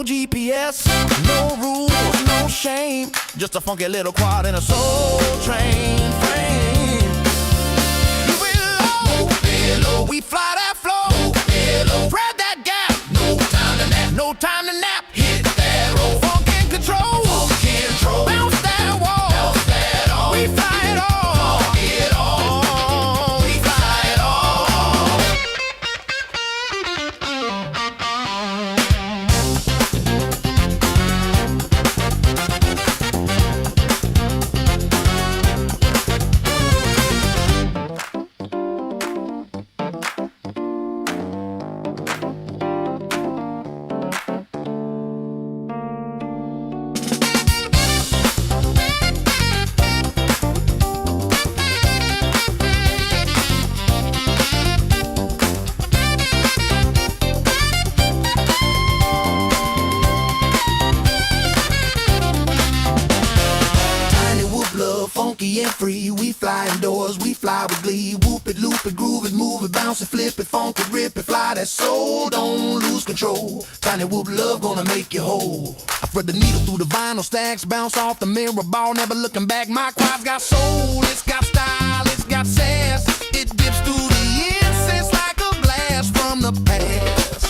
no GPS, no rules, no shame. Just a funky little quad in a soul train frame. Below, we fly that flow. Below, spread that gap. No time to nap. No time to nap. Hit that roll. Funk and control. Funk and control. Bounce that wall. Bounce that all. We fly it all. Funk it all. We fly it all. And free, we fly indoors, we fly with glee. Whoop it, loop it, groove it, move it, bounce it, flip it, funk it, rip it, fly that soul, don't lose control. Tiny whoop love gonna make you whole. I thread the needle through the vinyl stacks, bounce off the mirror ball, never looking back. My quad's got soul, it's got style, it's got sass. It dips through the incense like a blast from the past.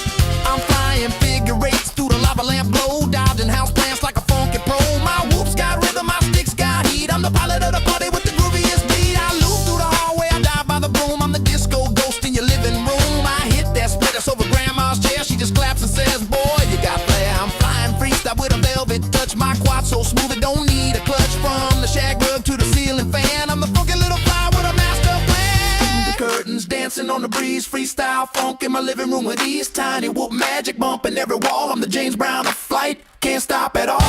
I'm flying figure eights through the lava lamp glow, dodging house plants like a funky pro. My whoops got rhythm, my sticks got heat. I'm the pilot of the party with the grooviest beat. I loop through the hallway, I dive by the broom. I'm the disco ghost in your living room. I hit that split, it's over grandma's chair. She just claps and says, boy, you got flair. I'm flying freestyle with a velvet touch. My quad so smooth it don't need a clutch. From the shag rug to the ceiling fan, I'm the funky little fly with a master plan. The curtains dancing on the breeze, freestyle funk in my living room with ease. Tiny whoop magic bumping every wall. I'm the James Brown of flight, can't stop at all.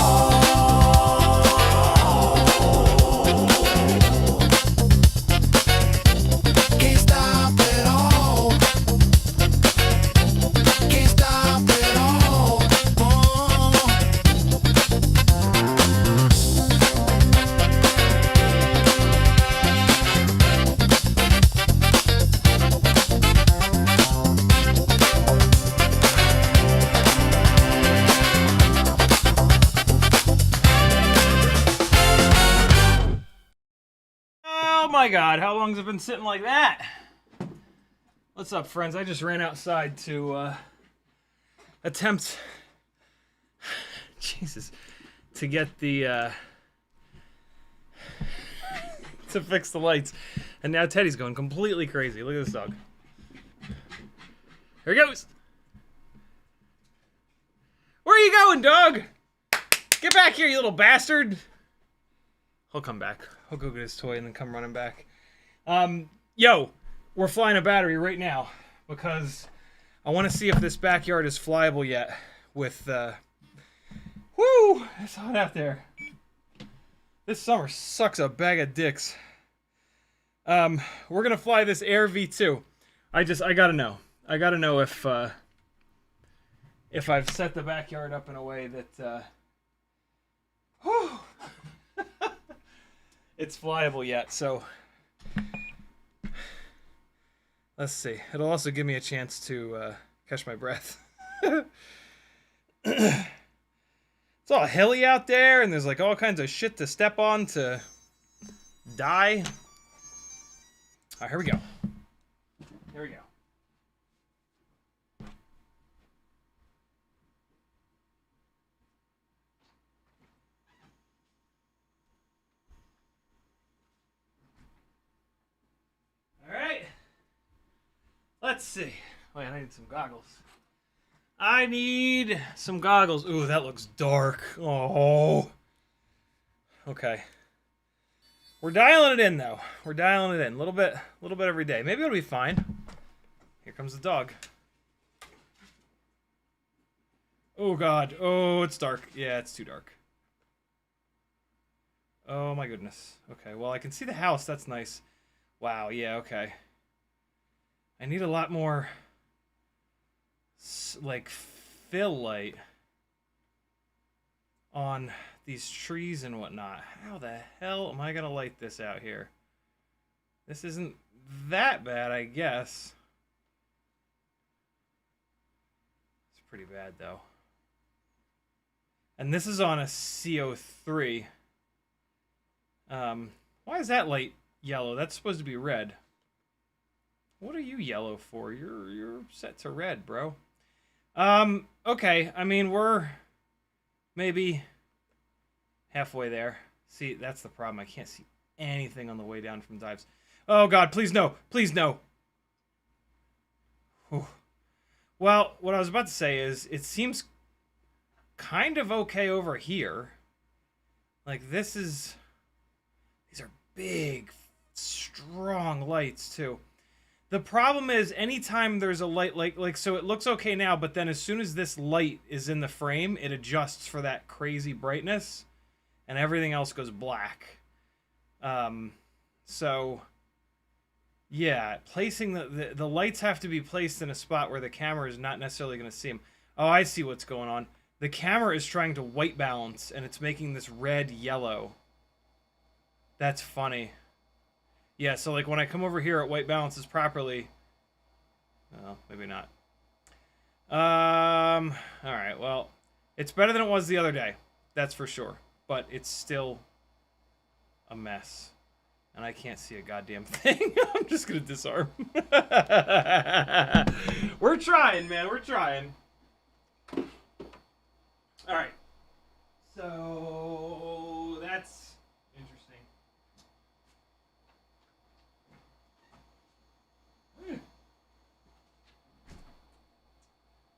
Oh my god, how long has it been sitting like that? What's up, friends? I just ran outside to attempt Jesus, to get the to fix the lights. And now Teddy's going completely crazy. Look at this dog. Here he goes. Where are you going, dog? Get back here, you little bastard. He'll come back. He'll go get his toy and then come running back. Yo, we're flying a battery right now because I want to see if this backyard is flyable yet with, whoo, it's hot out there. This summer sucks a bag of dicks. We're going to fly this Air V2. I gotta know. I gotta know if I've set the backyard up in a way that, whew, it's flyable yet, so let's see. It'll also give me a chance to catch my breath. It's all hilly out there, and there's like all kinds of shit to step on to die. All right, here we go. Here we go. Let's see. Wait, I need some goggles. I need some goggles. Ooh, that looks dark. Oh. Okay. We're dialing it in, though. We're dialing it in. A little bit every day. Maybe it'll be fine. Here comes the dog. Oh, God. Oh, it's dark. Yeah, it's too dark. Oh, my goodness. Okay, well, I can see the house. That's nice. Wow, yeah, okay. I need a lot more, like, fill light on these trees and whatnot. How the hell am I going to light this out here? This isn't that bad, I guess. It's pretty bad, though. And this is on a CO3. Why is that light yellow? That's supposed to be red. What are you yellow for? You're set to red, bro. Okay. I mean, we're maybe halfway there. See, that's the problem. I can't see anything on the way down from dives. Oh, God, please no. Please no. Whew. Well, what I was about to say is it seems kind of okay over here. Like, this is... These are big, strong lights, too. The problem is anytime there's a light, like so it looks okay now, but then as soon as this light is in the frame, it adjusts for that crazy brightness, and everything else goes black. So, yeah, placing the lights have to be placed in a spot where the camera is not necessarily going to see them. Oh, I see what's going on. The camera is trying to white balance, and it's making this red-yellow. That's funny. Yeah, so like when I come over here, it white balances properly. Well, maybe not. All right, well, it's better than it was the other day. That's for sure. But it's still a mess. And I can't see a goddamn thing. I'm just going to disarm. We're trying, man. We're trying. All right. So that's interesting.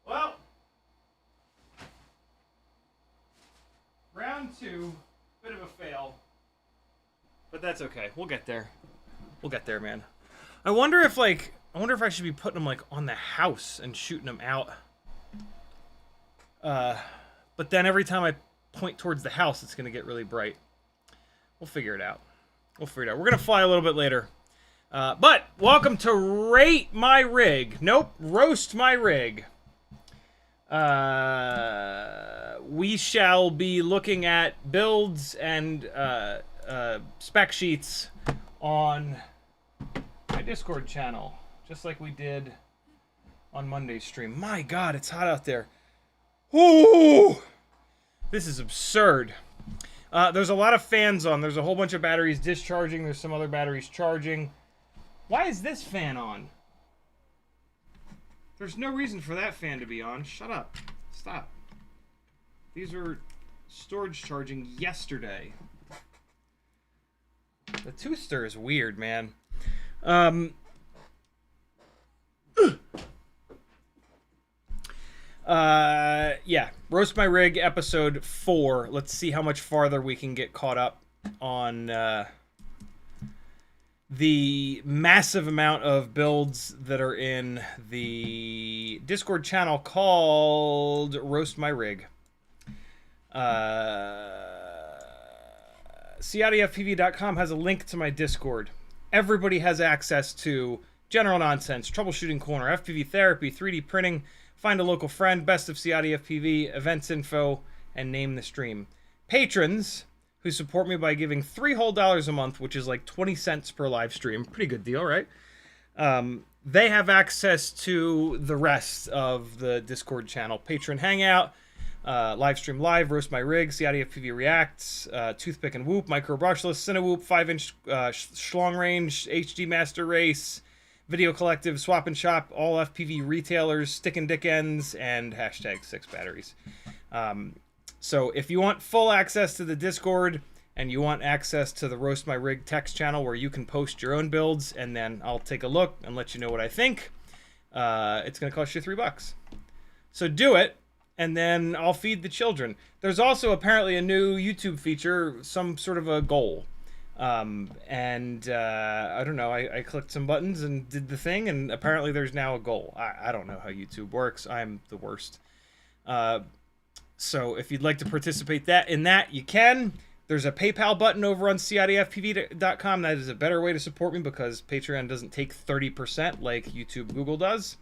Well, round 2, bit of a fail. But that's okay. We'll get there. We'll get there, man. I wonder if I should be putting them like on the house and shooting them out. But then every time I point towards the house, it's going to get really bright. We'll figure it out. We'll figure it out. We're going to fly a little bit later. But welcome to Rate My Rig. Nope, Roast My Rig. We shall be looking at builds and spec sheets on my Discord channel, just like we did on Monday's stream. My God, it's hot out there. Ooh, this is absurd. There's a lot of fans on. There's a whole bunch of batteries discharging. There's some other batteries charging. Why is this fan on? There's no reason for that fan to be on. Shut up. Stop. These were storage charging yesterday. The tooth-stir is weird, man. Yeah. Roast My Rig, episode 4. Let's see how much farther we can get caught up on the massive amount of builds that are in the Discord channel called Roast My Rig. CiottiFPV.com has a link to my Discord. Everybody has access to general nonsense, troubleshooting corner, FPV therapy, 3D printing, find a local friend, best of CiottiFPV, events info, and name the stream. Patrons who support me by giving $3 whole a month, which is like 20 cents per live stream. Pretty good deal, right? They have access to the rest of the Discord channel. Patron Hangout, live stream live, Roast My Rig, CiottiFPV Reacts, Toothpick and Whoop, Micro Brushless, Cinewhoop, 5-inch Schlong Range, HD Master Race, Video Collective, Swap and Shop, all FPV retailers, Stick and Dick Ends, and #6 batteries. So if you want full access to the Discord and you want access to the Roast My Rig text channel where you can post your own builds and then I'll take a look and let you know what I think, it's going to cost you $3. So do it, and then I'll feed the children. There's also apparently a new YouTube feature, some sort of a goal. I don't know, I clicked some buttons and did the thing, and apparently there's now a goal. I don't know how YouTube works. I'm the worst. So if you'd like to participate in that, you can. There's a PayPal button over on CiottiFPV.com. That is a better way to support me because Patreon doesn't take 30% like YouTube, Google does.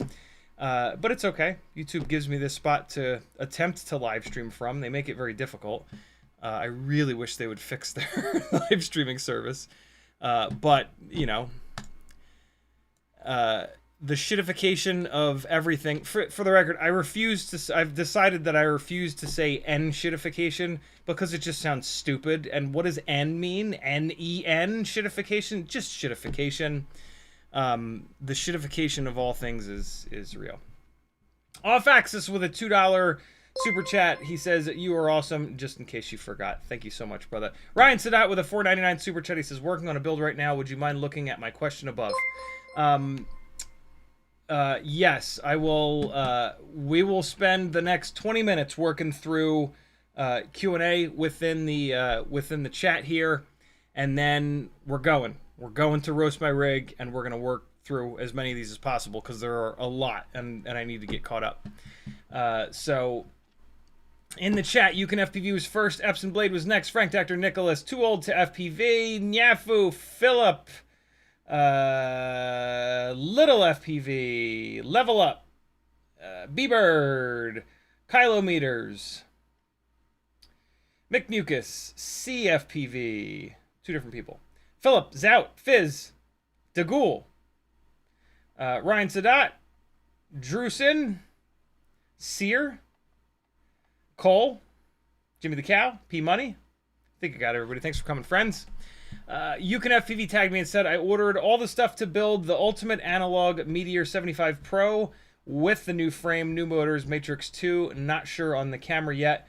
But it's okay. YouTube gives me this spot to attempt to live stream from. They make it very difficult. I really wish they would fix their live streaming service. But, you know, the shitification of everything. For the record, I've decided that I refuse to say N shitification because it just sounds stupid. And what does N mean? N-E-N shitification? Just shitification. The shitification of all things is real. Off Axis with a $2 super chat. He says, you are awesome, just in case you forgot. Thank you so much, brother. Ryan Sadat with a $4.99 super chat. He says, working on a build right now. Would you mind looking at my question above? Yes, I will. We will spend the next 20 minutes working through Q&A within the chat here, and then we're going to roast my rig, and we're going to work through as many of these as possible because there are a lot, and I need to get caught up. So in the chat, CiottiFPV was first, Epson Blade was next, Frank Dr. Nicholas, Too Old to FPV, Nyafu, Philip, Little FPV, Level Up, B-Bird, Kilometers, McMucus, CFPV, 2 different people, Philip, Zout, Fizz, Dagul, Ryan Sadat, Drusen, Sear, Cole, Jimmy the Cow, P Money. I think I got everybody. Thanks for coming, friends. FPV tagged me and said, I ordered all the stuff to build the ultimate analog Meteor 75 Pro with the new frame, new motors, Matrix 2. Not sure on the camera yet.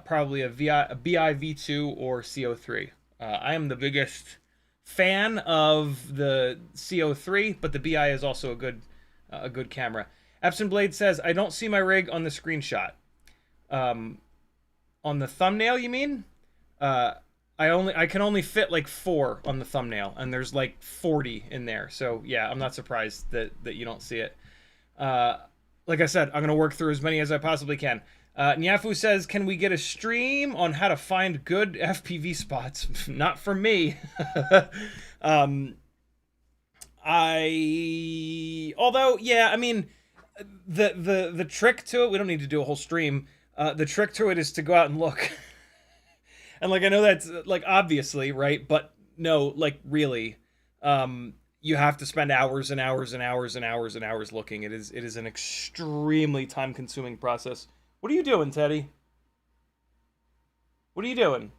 Probably a BI V2 or CO3. I am the biggest fan of the CO3, but the BI is also a good camera. Epson Blade says, I don't see my rig on the screenshot. On the thumbnail, you mean? I can only fit like 4 on the thumbnail, and there's like 40 in there. So yeah, I'm not surprised that you don't see it. Like I said, I'm gonna work through as many as I possibly can. Nyafu says, can we get a stream on how to find good FPV spots? Not for me. Although, yeah, I mean, the trick to it, we don't need to do a whole stream. The trick to it is to go out and look. And like, I know that's like, obviously, right? But no, like really, you have to spend hours and hours and hours and hours and hours looking. It is an extremely time consuming process. What are you doing, Teddy? What are you doing?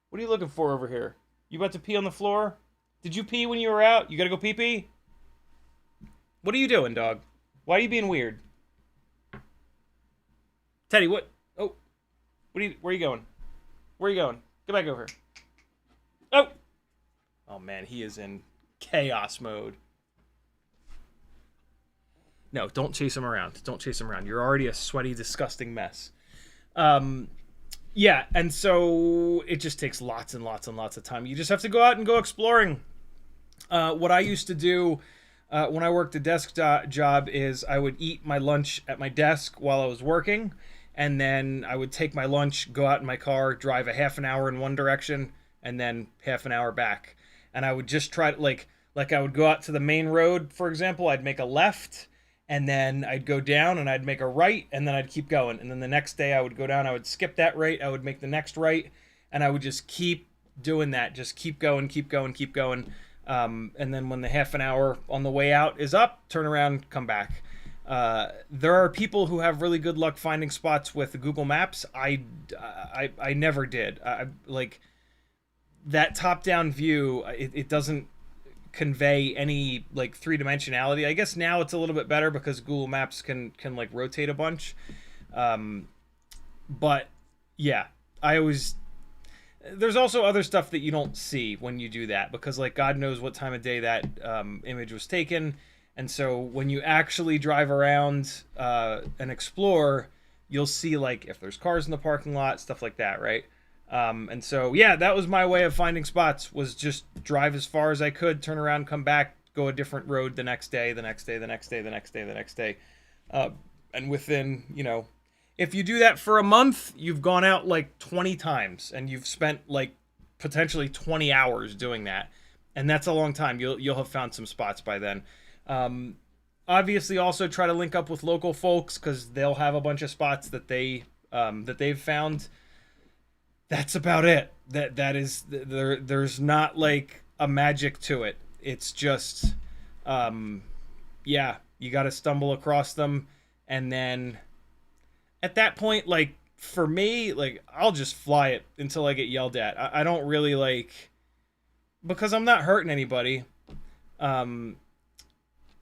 What are you looking for over here? You about to pee on the floor? Did you pee when you were out? You gotta go pee-pee? What are you doing, dog? Why are you being weird? Teddy, what? Oh. Where are you going? Where are you going? Get back over here. Oh! Oh, man, he is in chaos mode. No, don't chase him around. Don't chase him around. You're already a sweaty, disgusting mess. Yeah, and so it just takes lots and lots and lots of time. You just have to go out and go exploring. What I used to do when I worked a desk job is I would eat my lunch at my desk while I was working, and then I would take my lunch, go out in my car, drive a half an hour in one direction, and then half an hour back. And I would just try to, like I would go out to the main road, for example, I'd make a left, and then I'd go down and I'd make a right, and then I'd keep going. And then the next day I would go down, I would skip that right, I would make the next right, and I would just keep doing that, just keep going, keep going, keep going. And then when the half an hour on the way out is up, turn around, come back. There are people who have really good luck finding spots with Google Maps. I never did. Like that top-down view, it doesn't convey any like three-dimensionality. I guess now it's a little bit better because Google Maps can like rotate a bunch. But yeah, there's also other stuff that you don't see when you do that because like God knows what time of day that image was taken. And so when you actually drive around and explore, you'll see like if there's cars in the parking lot, stuff like that, right? And so, yeah, that was my way of finding spots, was just drive as far as I could, turn around, come back, go a different road the next day, the next day, the next day, the next day, the next day. And within, you know, if you do that for a month, you've gone out like 20 times and you've spent like potentially 20 hours doing that. And that's a long time. You'll have found some spots by then. Obviously also try to link up with local folks because they'll have a bunch of spots that they've found. That's about it. There's not like a magic to it. It's just yeah, you got to stumble across them. And then at that point, like, for me, like, I'll just fly it until I get yelled at. I don't really, like, because I'm not hurting anybody.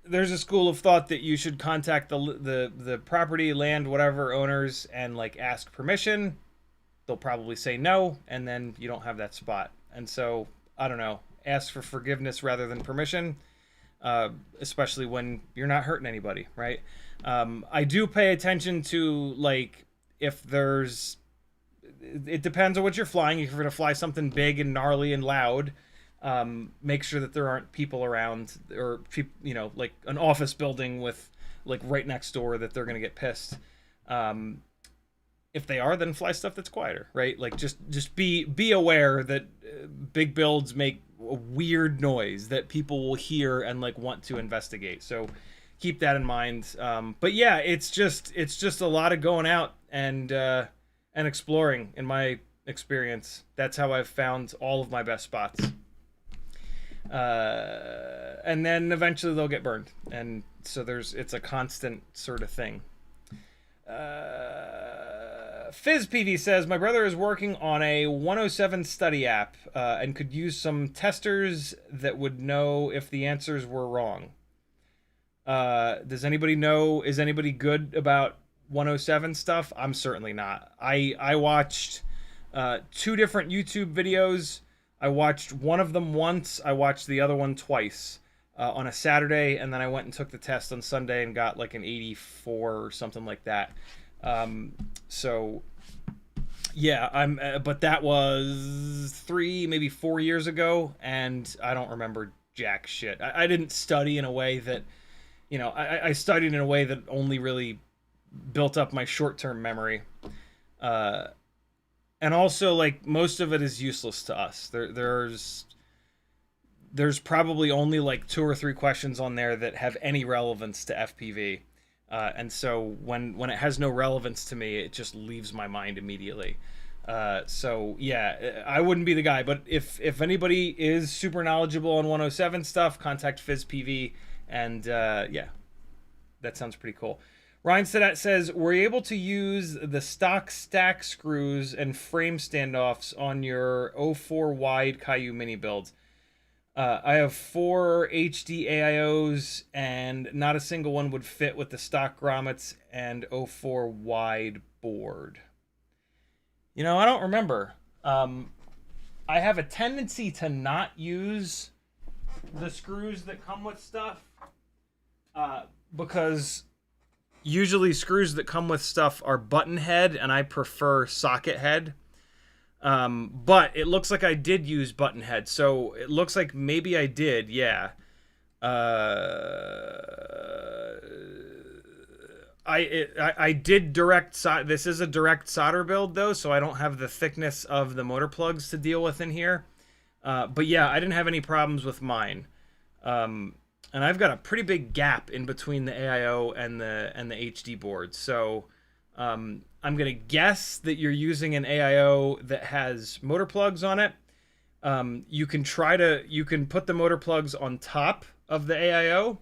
There's a school of thought that you should contact the property, land, whatever owners and, like, ask permission. They'll probably say no, and then you don't have that spot. And so, I don't know, ask for forgiveness rather than permission, especially when you're not hurting anybody, right? I do pay attention to, like, if there's... It depends on what you're flying. If you're going to fly something big and gnarly and loud, make sure that there aren't people around, or, you know, like an office building with, like, right next door that they're going to get pissed. If they are, then fly stuff that's quieter, right? Like, just be aware that big builds make a weird noise that people will hear and, like, want to investigate. So keep that in mind. But yeah, it's just a lot of going out and exploring. In my experience, that's how I've found all of my best spots. And then eventually they'll get burned, and so it's a constant sort of thing. FizPV says, my brother is working on a 107 study app and could use some testers that would know if the answers were wrong. Does anybody know, is anybody good about 107 stuff? I'm certainly not. I watched 2 different YouTube videos. I watched one of them once. I watched the other one twice on a Saturday, and then I went and took the test on Sunday and got like an 84 or something like that. So yeah, but that was 3, maybe 4 years ago, and I don't remember jack shit. I didn't study in a way that, you know, I studied in a way that only really built up my short-term memory. And also, like, most of it is useless to us. There's probably only like 2 or 3 questions on there that have any relevance to FPV. And so when it has no relevance to me, it just leaves my mind immediately. So yeah, I wouldn't be the guy. But if anybody is super knowledgeable on 107 stuff, contact FizPV. And yeah, that sounds pretty cool. Ryan Sedat says, were you able to use the stock stack screws and frame standoffs on your O4 wide Caillou mini build? I have 4 HD AIOs, and not a single one would fit with the stock grommets and O4 wide board. You know, I don't remember. I have a tendency to not use the screws that come with stuff, because usually screws that come with stuff are button head, and I prefer socket head. But it looks like I did use button head, so it looks like maybe I did, yeah. I did direct solder. This is a direct solder build, though, so I don't have the thickness of the motor plugs to deal with in here. But yeah, I didn't have any problems with mine. And I've got a pretty big gap in between the AIO and the HD board. So I'm gonna guess that you're using an AIO that has motor plugs on it. You can put the motor plugs on top of the AIO,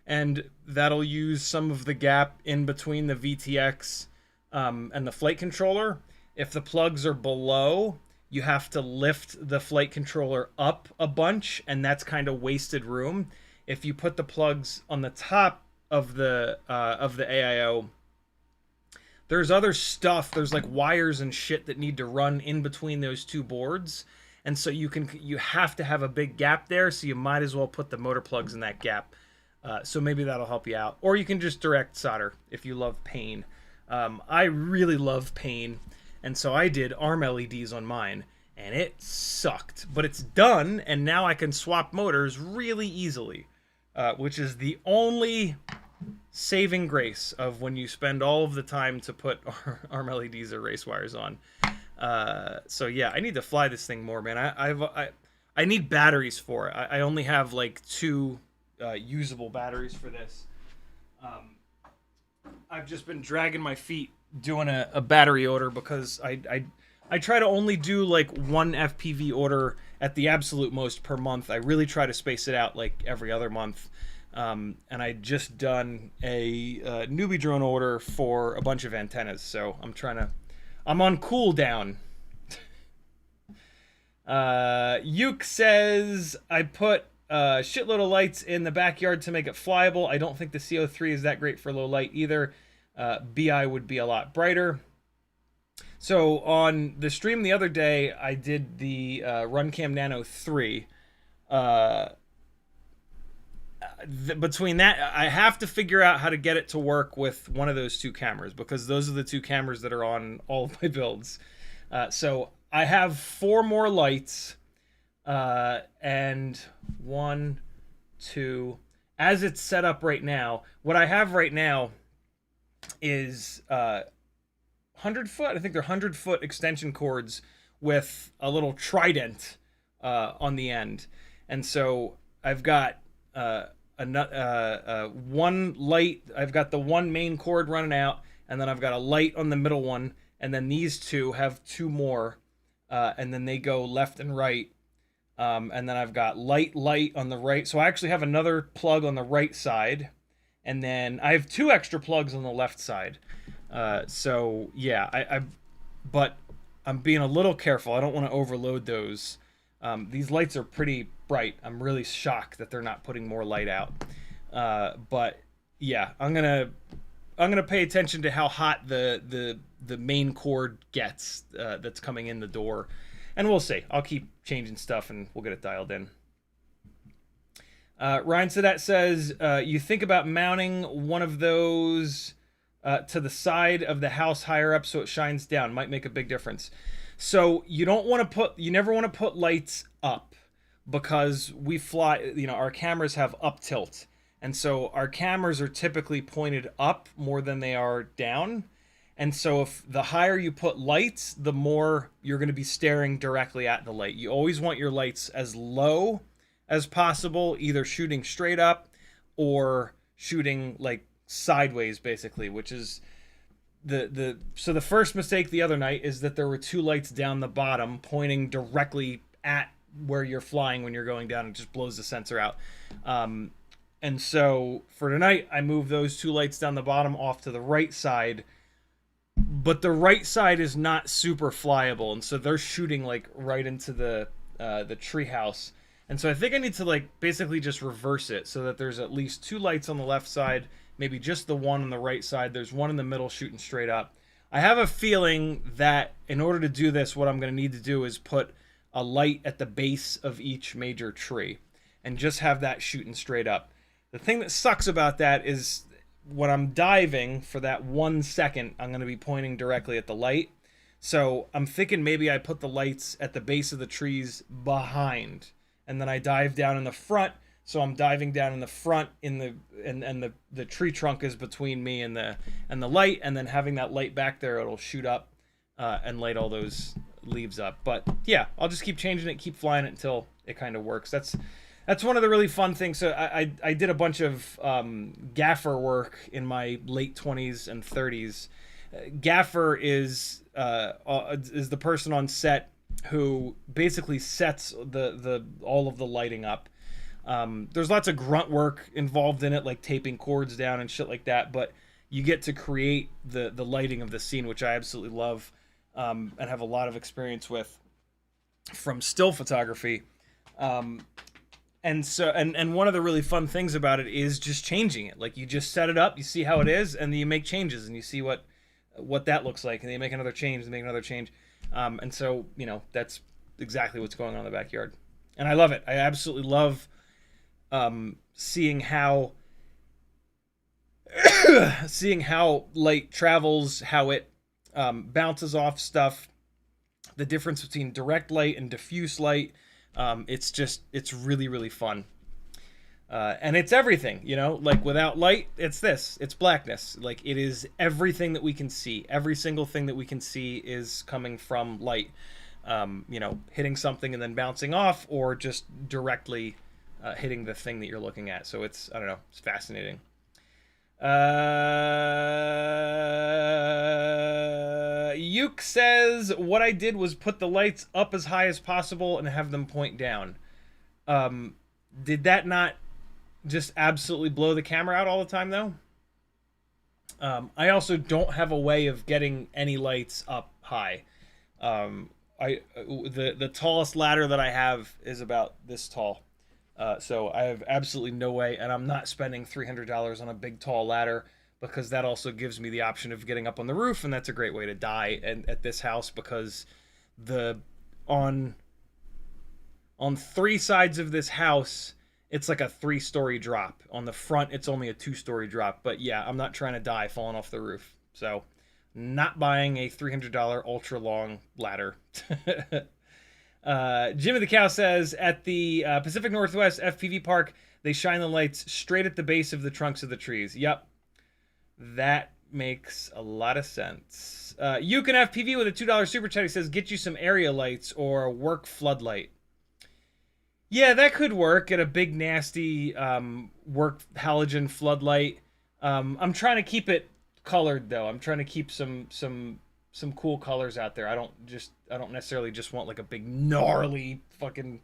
and that'll use some of the gap in between the VTX and the flight controller. If the plugs are below, you have to lift the flight controller up a bunch, and that's kind of wasted room. If you put the plugs on the top of the AIO, there's other stuff. There's like wires and shit that need to run in between those 2 boards, and so you have to have a big gap there. So you might as well put the motor plugs in that gap. So maybe that'll help you out, or you can just direct solder if you love pain. I really love pain, and so I did arm LEDs on mine, and it sucked, but it's done, and now I can swap motors really easily. Which is the only saving grace of when you spend all of the time to put arm LEDs or race wires on. So yeah, I need to fly this thing more, man. I need batteries for it. I only have like 2 usable batteries for this. I've just been dragging my feet doing a battery order because I try to only do like 1 FPV order at the absolute most per month. I really try to space it out like every other month. And I just done a newbie drone order for a bunch of antennas, so I'm on cooldown. Yuke says, I put a shitload of lights in the backyard to make it flyable. I don't think the CO3 is that great for low light either. BI would be a lot brighter. So on the stream the other day, I did the RunCam Nano 3. Between that, I have to figure out how to get it to work with one of those two cameras, because those are the two cameras that are on all of my builds. So I have 4 more lights, and 1, 2. As it's set up right now, what I have right now is 100-foot. I think they're 100-foot extension cords with a little trident on the end, and so I've got one light. I've got the one main cord running out, and then I've got a light on the middle one, and then these two have 2 more, and then they go left and right, and then I've got light on the right. So I actually have another plug on the right side, and then I have 2 extra plugs on the left side. So yeah, but I'm being a little careful. I don't want to overload those. These lights are pretty bright. I'm really shocked that they're not putting more light out. But yeah, I'm gonna pay attention to how hot the main cord gets that's coming in the door, and we'll see. I'll keep changing stuff and we'll get it dialed in. Ryan Sadat says, you think about mounting one of those to the side of the house higher up so it shines down. Might make a big difference. So you never want to put lights up, because we fly, our cameras have up tilt. And so our cameras are typically pointed up more than they are down. And so if the higher you put lights, the more you're going to be staring directly at the light. You always want your lights as low as possible, either shooting straight up or shooting like sideways, basically, which is so the first mistake the other night is that there were 2 lights down the bottom pointing directly at where you're flying when you're going down. It just blows the sensor out. And so for tonight, I moved those 2 lights down the bottom off to the right side, but the right side is not super flyable, and so they're shooting like right into the treehouse. And so I think I need to like basically just reverse it so that there's at least 2 lights on the left side, maybe just the one on the right side. There's one in the middle shooting straight up. I have a feeling that in order to do this, what I'm going to need to do is put a light at the base of each major tree and just have that shooting straight up. The thing that sucks about that is when I'm diving for that 1 second, I'm going to be pointing directly at the light. So I'm thinking maybe I put the lights at the base of the trees behind, and then I dive down in the front. So I'm diving down in the front and the tree trunk is between me and the light, and then having that light back there, it'll shoot up and light all those leaves up. But yeah, I'll just keep changing it, keep flying it until it kind of works. That's one of the really fun things. So I did a bunch of gaffer work in my late 20s and 30s. Gaffer is the person on set who basically sets all of the lighting up. There's lots of grunt work involved in it, like taping cords down and shit like that, but you get to create the lighting of the scene, which I absolutely love and have a lot of experience with from still photography. And so one of the really fun things about it is just changing it. Like, you just set it up, you see how it is, and then you make changes and you see what that looks like, and then you make another change and make another change. And so, that's exactly what's going on in the backyard. And I love it. I absolutely love seeing how light travels, how it bounces off stuff, the difference between direct light and diffuse light. It's really, really fun. And it's everything, like without light, it's blackness. Like, it is everything that we can see. Every single thing that we can see is coming from light, hitting something and then bouncing off, or just directly hitting the thing that you're looking at. So it's fascinating. Yuke says, what I did was put the lights up as high as possible and have them point down. Did that not just absolutely blow the camera out all the time, though. I also don't have a way of getting any lights up high. The tallest ladder that I have is about this tall. So I have absolutely no way, and I'm not spending $300 on a big tall ladder, because that also gives me the option of getting up on the roof, and that's a great way to die at this house, because the on 3 sides of this house, it's like a 3-story drop. On the front, it's only a 2-story drop. But yeah, I'm not trying to die falling off the roof. So, not buying a $300 ultra long ladder. Jimmy the Cow says, at the Pacific Northwest FPV Park, they shine the lights straight at the base of the trunks of the trees. Yep. That makes a lot of sense. You can FPV with a $2 super chat. He says, get you some area lights or a work floodlight. Yeah, that could work at a big nasty work halogen floodlight. I'm trying to keep it colored though. I'm trying to keep some cool colors out there. I don't necessarily just want like a big gnarly fucking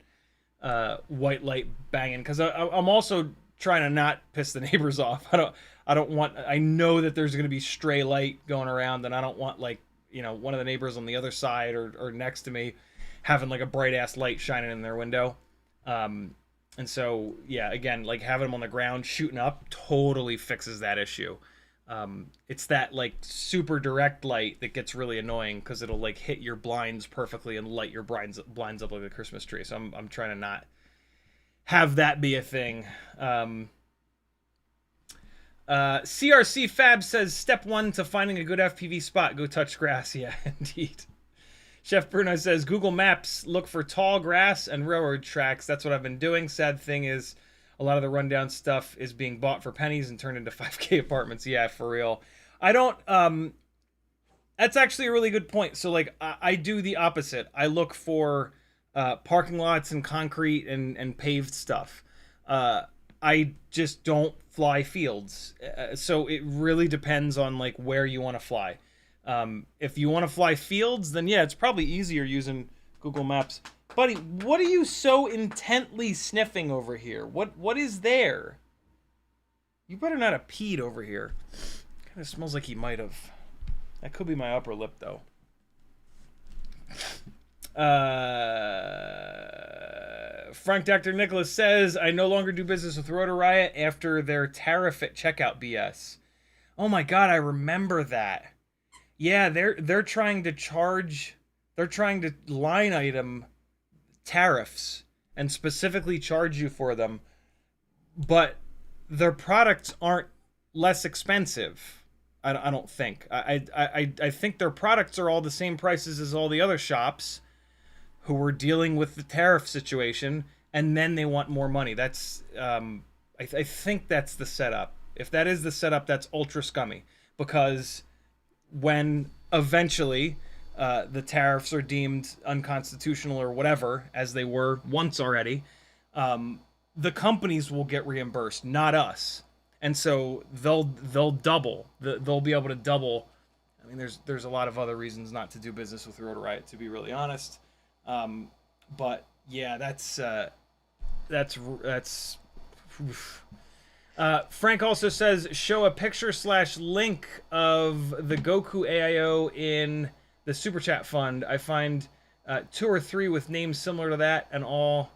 white light banging, because I'm also trying to not piss the neighbors off. I know that there's going to be stray light going around, and I don't want, like, you know, one of the neighbors on the other side or next to me having like a bright ass light shining in their window. And so, yeah, again, like having them on the ground shooting up totally fixes that issue. It's that like super direct light that gets really annoying, because it'll like hit your blinds perfectly and light your blinds up like a Christmas tree. So I'm trying to not have that be a thing. CRC Fab says, step 1 to finding a good FPV spot, go touch grass. Yeah, indeed. Chef Bruno says, Google Maps, look for tall grass and railroad tracks. That's what I've been doing. Sad thing is, a lot of the rundown stuff is being bought for pennies and turned into 5K apartments. Yeah, for real. I don't, that's actually a really good point. So, like, I do the opposite. I look for parking lots and concrete and paved stuff. I just don't fly fields. So it really depends on, like, where you want to fly. If you want to fly fields, then yeah, it's probably easier using Google Maps. Buddy, what are you so intently sniffing over here? What is there? You better not have peed over here. Kind of smells like he might have. That could be my upper lip, though. Frank Dr. Nicholas says, I no longer do business with Rotor Riot after their tariff at checkout BS. Oh my god, I remember that. Yeah, they're trying to charge, they're trying to line item tariffs and specifically charge you for them, but their products aren't less expensive. I don't think. I think their products are all the same prices as all the other shops who were dealing with the tariff situation, and then they want more money. That's I think that's the setup. If that is the setup, that's ultra scummy, because when eventually the tariffs are deemed unconstitutional or whatever, as they were once already, the companies will get reimbursed, not us. And so they'll double. They'll be able to double. I mean, there's a lot of other reasons not to do business with Rotor Riot, to be really honest. But yeah, that's Frank also says, show a picture / link of the Goku AIO in the Super Chat Fund. I find 2 or 3 with names similar to that, and all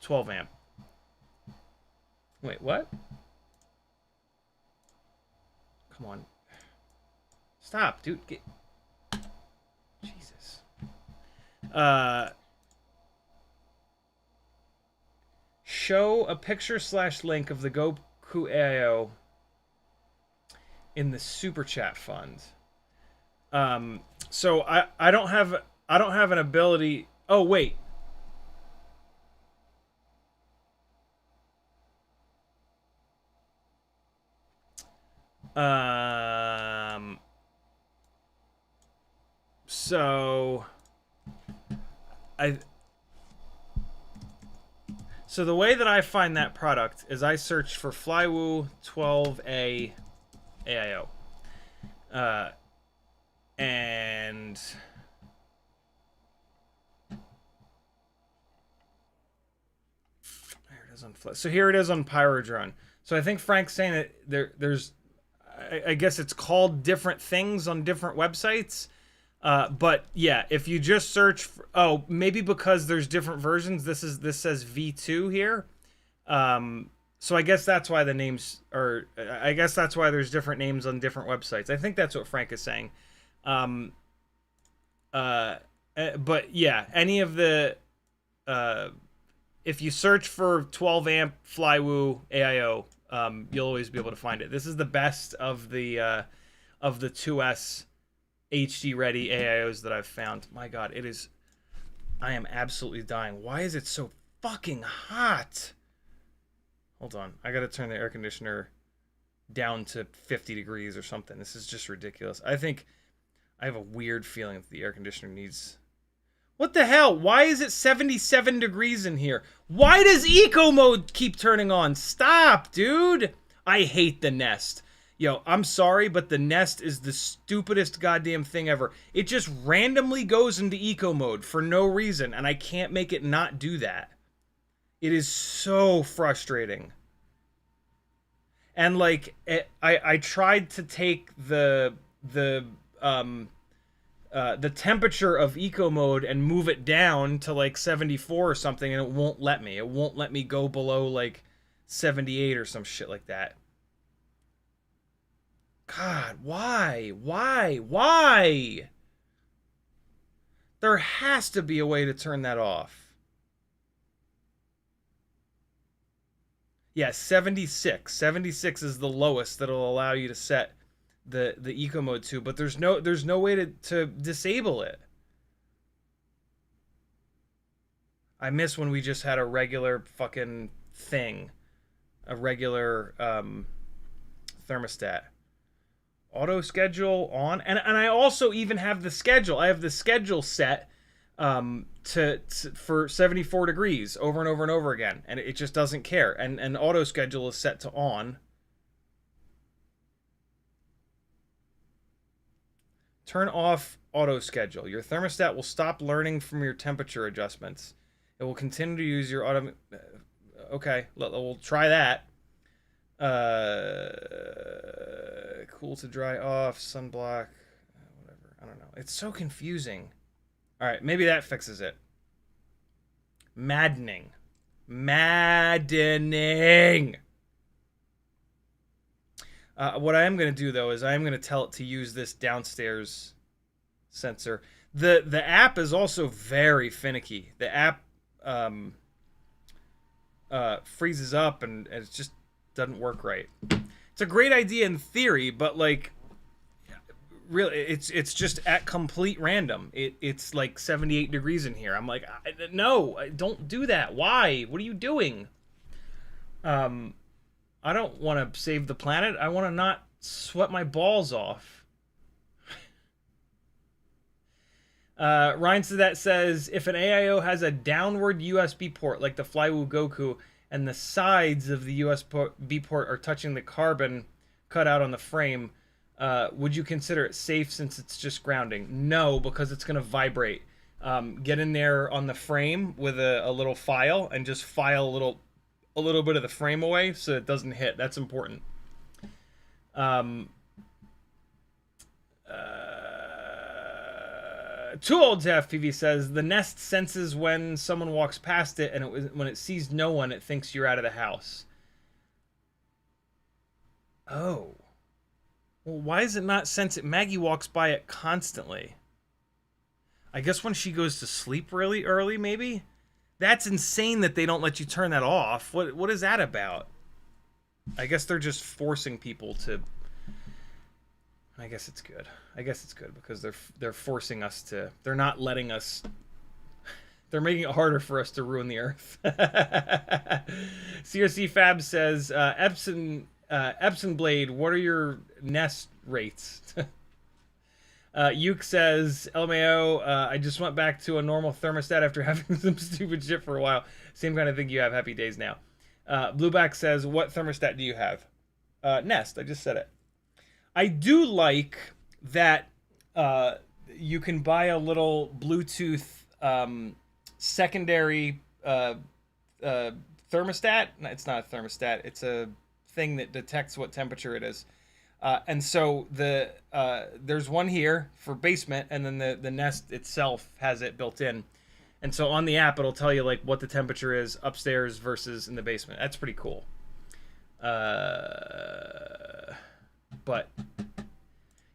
12 amp. Wait, what? Come on. Stop, dude. Jesus. Show a picture / link of the Goku AIO in the Super Chat Fund. So I don't have an ability. Oh wait. So So the way that I find that product is I search for Flywoo 12A AIO. And there it is on so here it is on Pyrodrone. So I think Frank's saying that there's I guess it's called different things on different websites. But yeah, if you just search for, oh, maybe because there's different versions, this says V2 here. So I guess that's why the names are, I guess that's why there's different names on different websites. I think that's what Frank is saying. But yeah, any of the, if you search for 12 amp Flywoo AIO, you'll always be able to find it. This is the best of the 2S HD ready AIOs that I've found. My God, it is, I am absolutely dying. Why is it so fucking hot? Hold on, I gotta turn the air conditioner down to 50 degrees or something. This is just ridiculous. I think I have a weird feeling that the air conditioner needs... What the hell? Why is it 77 degrees in here? Why does eco mode keep turning on? Stop, dude. I hate the Nest. Yo, I'm sorry, but the Nest is the stupidest goddamn thing ever. It just randomly goes into eco mode for no reason, and I can't make it not do that. It is so frustrating. And like, I tried to take the temperature of eco mode and move it down to like 74 or something, and it won't let me. It won't let me go below like 78 or some shit like that. God, why? Why? There has to be a way to turn that off. Yeah, 76. 76 is the lowest that'll allow you to set the eco mode to, but there's no way to disable it. I miss when we just had a regular fucking thing, a regular thermostat. Auto schedule on, and I also even have the schedule. I have the schedule set for 74 degrees over and over and over again, and it just doesn't care. And auto schedule is set to on. Turn off auto schedule. Your thermostat will stop learning from your temperature adjustments. It will continue to use your auto. Okay, we'll try that. Cool to dry off, sunblock, whatever. I don't know. It's so confusing. All right, maybe that fixes it. Maddening. What I am going to do, though, is I am going to tell it to use this downstairs sensor. The app is also very finicky. The app freezes up and it just doesn't work right. It's a great idea in theory, but like, really, it's just at complete random. It's like 78 degrees in here. I'm like, no, don't do that. Why? What are you doing? I don't want to save the planet. I want to not sweat my balls off. Ryan Sadat says, if an AIO has a downward USB port like the Flywoo Goku, and the sides of the USB port are touching the carbon cut out on the frame, would you consider it safe since it's just grounding? No, because it's going to vibrate. Get in there on the frame with a little file and just file a little bit of the frame away so it doesn't hit. That's important. Too Old to FPV says, the Nest senses when someone walks past it, and when it sees no one, it thinks you're out of the house. Oh. Well, why does it not sense it? Maggie walks by it constantly. I guess when she goes to sleep really early, maybe? That's insane that they don't let you turn that off. What is that about? I guess they're just forcing people to... I guess it's good. I guess it's good because they're forcing us to... They're not letting us... They're making it harder for us to ruin the Earth. CRC Fab says, Epson Blade, what are your Nest rates? Uke says, LMAO, I just went back to a normal thermostat after having some stupid shit for a while. Same kind of thing you have. Happy days now. Blueback says, what thermostat do you have? Nest. I just said it. I do like that you can buy a little Bluetooth secondary thermostat. No, it's not a thermostat. It's a thing that detects what temperature it is. And so there's one here for basement, and then the Nest itself has it built in. And so on the app, it'll tell you like what the temperature is upstairs versus in the basement. That's pretty cool. But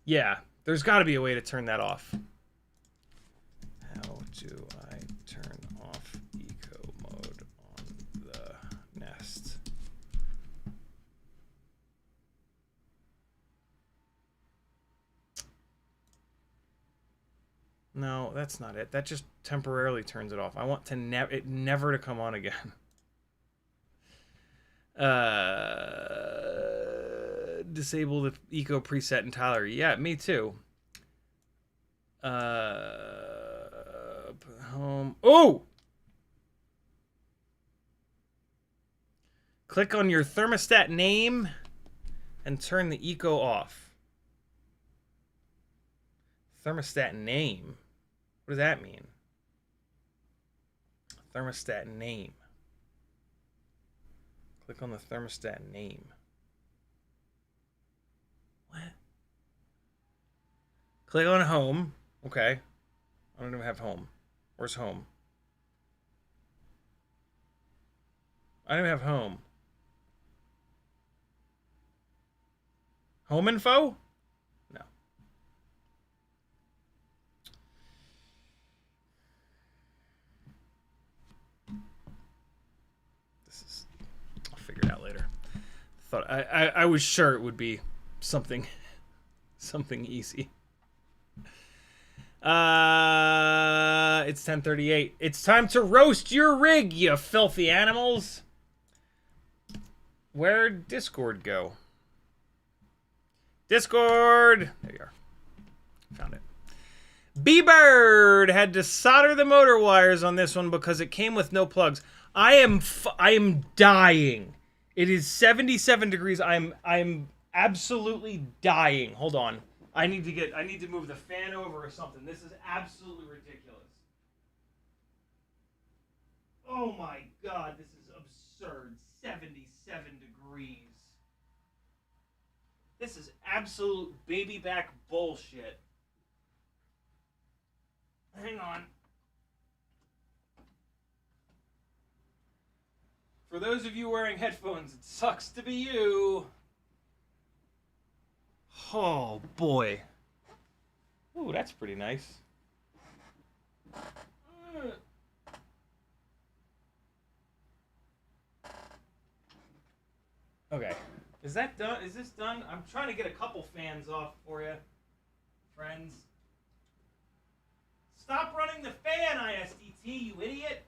yeah, there's got to be a way to turn that off. How do I turn off eco mode on the Nest? No, that's not it. That just temporarily turns it off. I want to it never to come on again. Disable the eco preset in Tyler. Yeah, me too. Home. Oh! Click on your thermostat name and turn the eco off. Thermostat name. What does that mean? Thermostat name. Click on the thermostat name. What? Click on home. Okay. I don't even have home. Where's home? I don't even have home. Home info? No. I'll figure it out later. I was sure it would be something easy. It's 10:38. It's time to roast your rig, you filthy animals. Where'd Discord go? Discord! There you are. Found it. B-Bird had to solder the motor wires on this one because it came with no plugs. I am dying. It is 77 degrees. I'm absolutely dying. Hold on. I need to move the fan over or something. This is absolutely ridiculous. Oh my god, this is absurd. 77 degrees. This is absolute baby back bullshit. Hang on. For those of you wearing headphones, it sucks to be you. Oh boy. Ooh, that's pretty nice. Okay. Is that done? Is this done? I'm trying to get a couple fans off for you, friends. Stop running the fan, ISDT, you idiot.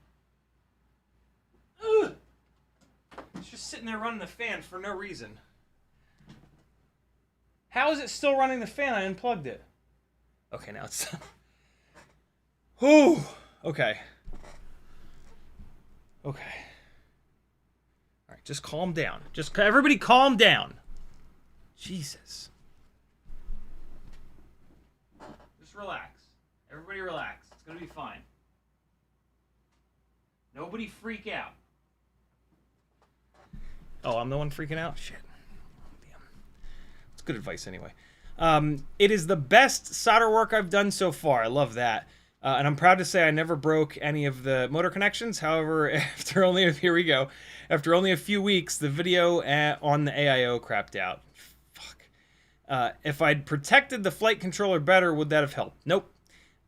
Ugh. It's just sitting there running the fan for no reason. How is it still running the fan? I unplugged it. Okay, now it's... Whew. Okay. Okay. All right, just calm down. Just everybody calm down. Jesus. Just relax. Everybody relax. It's going to be fine. Nobody freak out. Oh, I'm the one freaking out? Shit. Damn. It's good advice anyway. It is the best solder work I've done so far. I love that. And I'm proud to say I never broke any of the motor connections. However, after only a few weeks, the video on the AIO crapped out. Fuck. If I'd protected the flight controller better, would that have helped? Nope.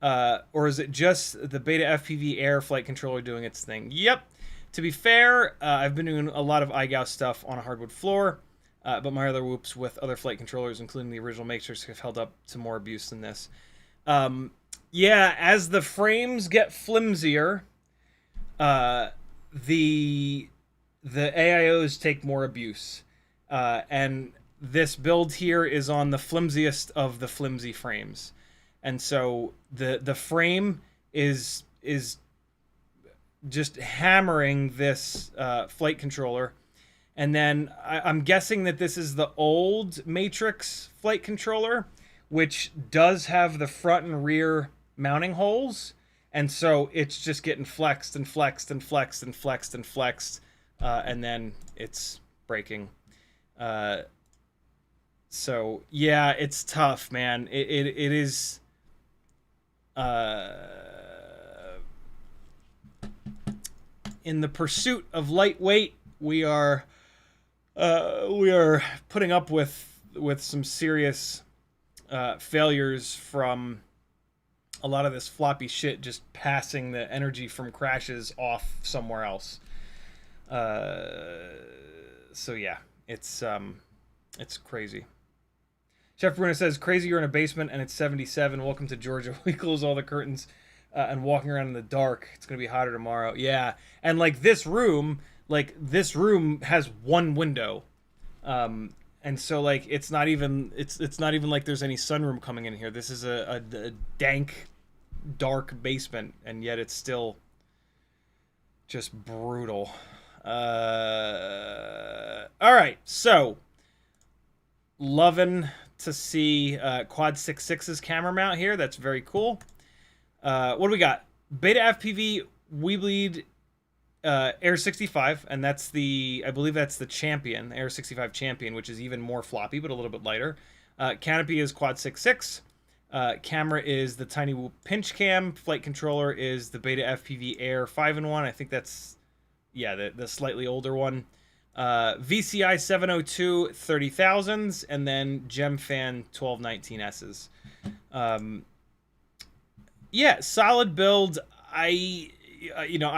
Or is it just the BetaFPV Air flight controller doing its thing? Yep. To be fair, I've been doing a lot of iGauss stuff on a hardwood floor, but my other whoops with other flight controllers, including the original Matrix, have held up to more abuse than this. Yeah, as the frames get flimsier, the AIOs take more abuse. And this build here is on the flimsiest of the flimsy frames. And so the frame is just hammering this flight controller. And then I'm guessing that this is the old Matrix flight controller, which does have the front and rear mounting holes. And so it's just getting flexed and flexed and flexed and flexed and flexed and then it's breaking. So yeah, it's tough, man. It is. In the pursuit of lightweight, we are putting up with some serious failures from a lot of this floppy shit just passing the energy from crashes off somewhere else. So yeah, it's crazy. Chef Bruno says, crazy you're in a basement and it's 77. Welcome to Georgia. We close all the curtains and walking around in the dark. It's going to be hotter tomorrow. Yeah. And like this room has one window. And so like, it's not even like there's any sunroom coming in here. This is a dank, dark basement. And yet it's still just brutal. All right. So loving to see Quad 6.6's camera mount here. That's very cool. What do we got? BetaFPV weBLEED Air 65, and that's I believe that's the Champion, Air 65 Champion, which is even more floppy, but a little bit lighter. Canopy is Quad 6.6. Camera is the Tiny Whoop Pinch Cam. Flight controller is the BetaFPV Air 5-in-1. I think that's, yeah, the slightly older one. VCI 702 30,000s, and then Gemfan 1219Ss. Yeah, solid build. I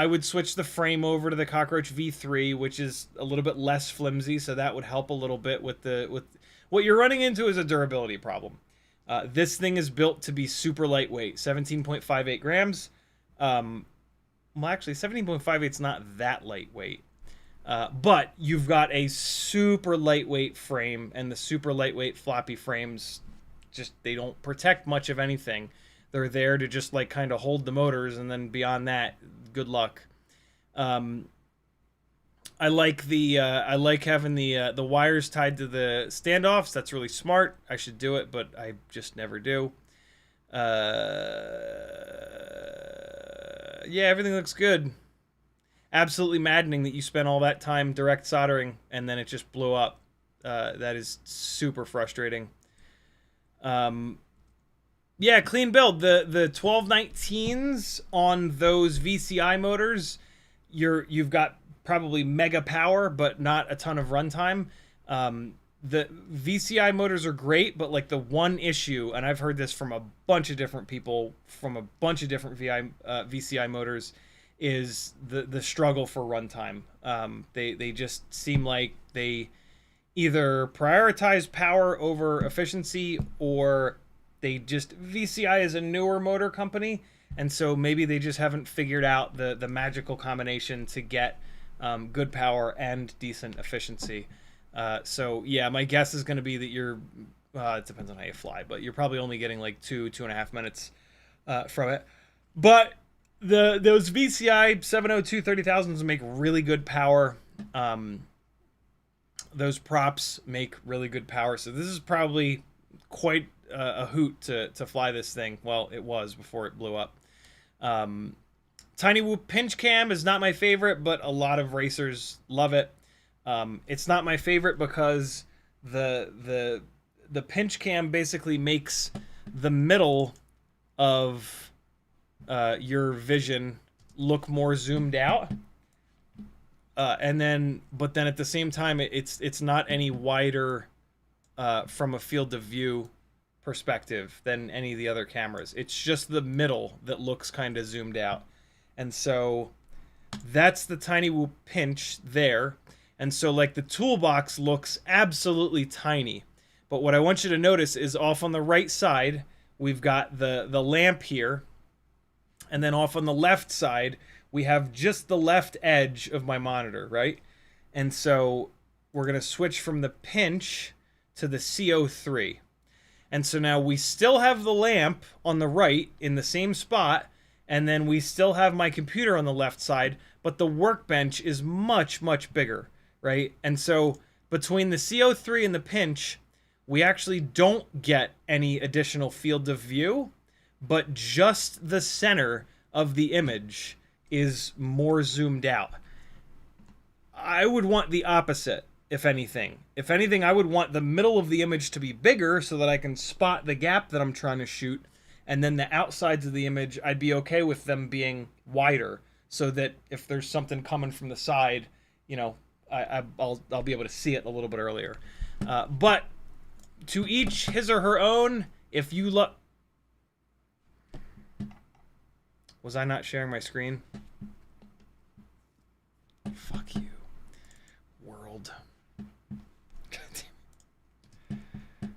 would switch the frame over to the Cockroach V3, which is a little bit less flimsy, so that would help a little bit with what you're running into is a durability problem. This thing is built to be super lightweight, 17.58 grams. Well, actually, 17.58 is not that lightweight. But you've got a super lightweight frame, and the super lightweight floppy frames they don't protect much of anything. They're there to just like kind of hold the motors, and then beyond that, good luck. I like having the wires tied to the standoffs. That's really smart. I should do it, but I just never do. Yeah, everything looks good. Absolutely maddening that you spent all that time direct soldering and then it just blew up. That is super frustrating. Yeah, clean build. The 1219s on those VCI motors, you've got probably mega power, but not a ton of runtime. The VCI motors are great, but like the one issue, and I've heard this from a bunch of different people from a bunch of different VCI motors, is the struggle for runtime. They just seem like they either prioritize power over efficiency, or VCI is a newer motor company, and so maybe they just haven't figured out the magical combination to get good power and decent efficiency. So yeah, my guess is going to be that it depends on how you fly, but you're probably only getting like 2.5 minutes from it. But those VCI 702 30,000s make really good power. Those props make really good power. So this is probably quite a hoot to fly this thing. Well, it was before it blew up. Tiny Whoop Pinch Cam is not my favorite, but a lot of racers love it. It's not my favorite because the pinch cam basically makes the middle of your vision look more zoomed out, but then at the same time it's not any wider from a field of view perspective than any of the other cameras. It's just the middle that looks kind of zoomed out, and so that's the Tiny Whoop Pinch there. And so like the toolbox looks absolutely tiny, but what I want you to notice is off on the right side we've got the lamp here. And then off on the left side, we have just the left edge of my monitor, right? And so we're going to switch from the pinch to the CO3. And so now we still have the lamp on the right in the same spot, and then we still have my computer on the left side, but the workbench is much, much bigger, right? And so between the CO3 and the pinch, we actually don't get any additional field of view, but just the center of the image is more zoomed out. I would want the opposite, if anything. If anything, I would want the middle of the image to be bigger so that I can spot the gap that I'm trying to shoot. And then the outsides of the image, I'd be okay with them being wider so that if there's something coming from the side, you know, I'll be able to see it a little bit earlier. But to each his or her own. If you look... Was I not sharing my screen? Fuck you, world. God damn.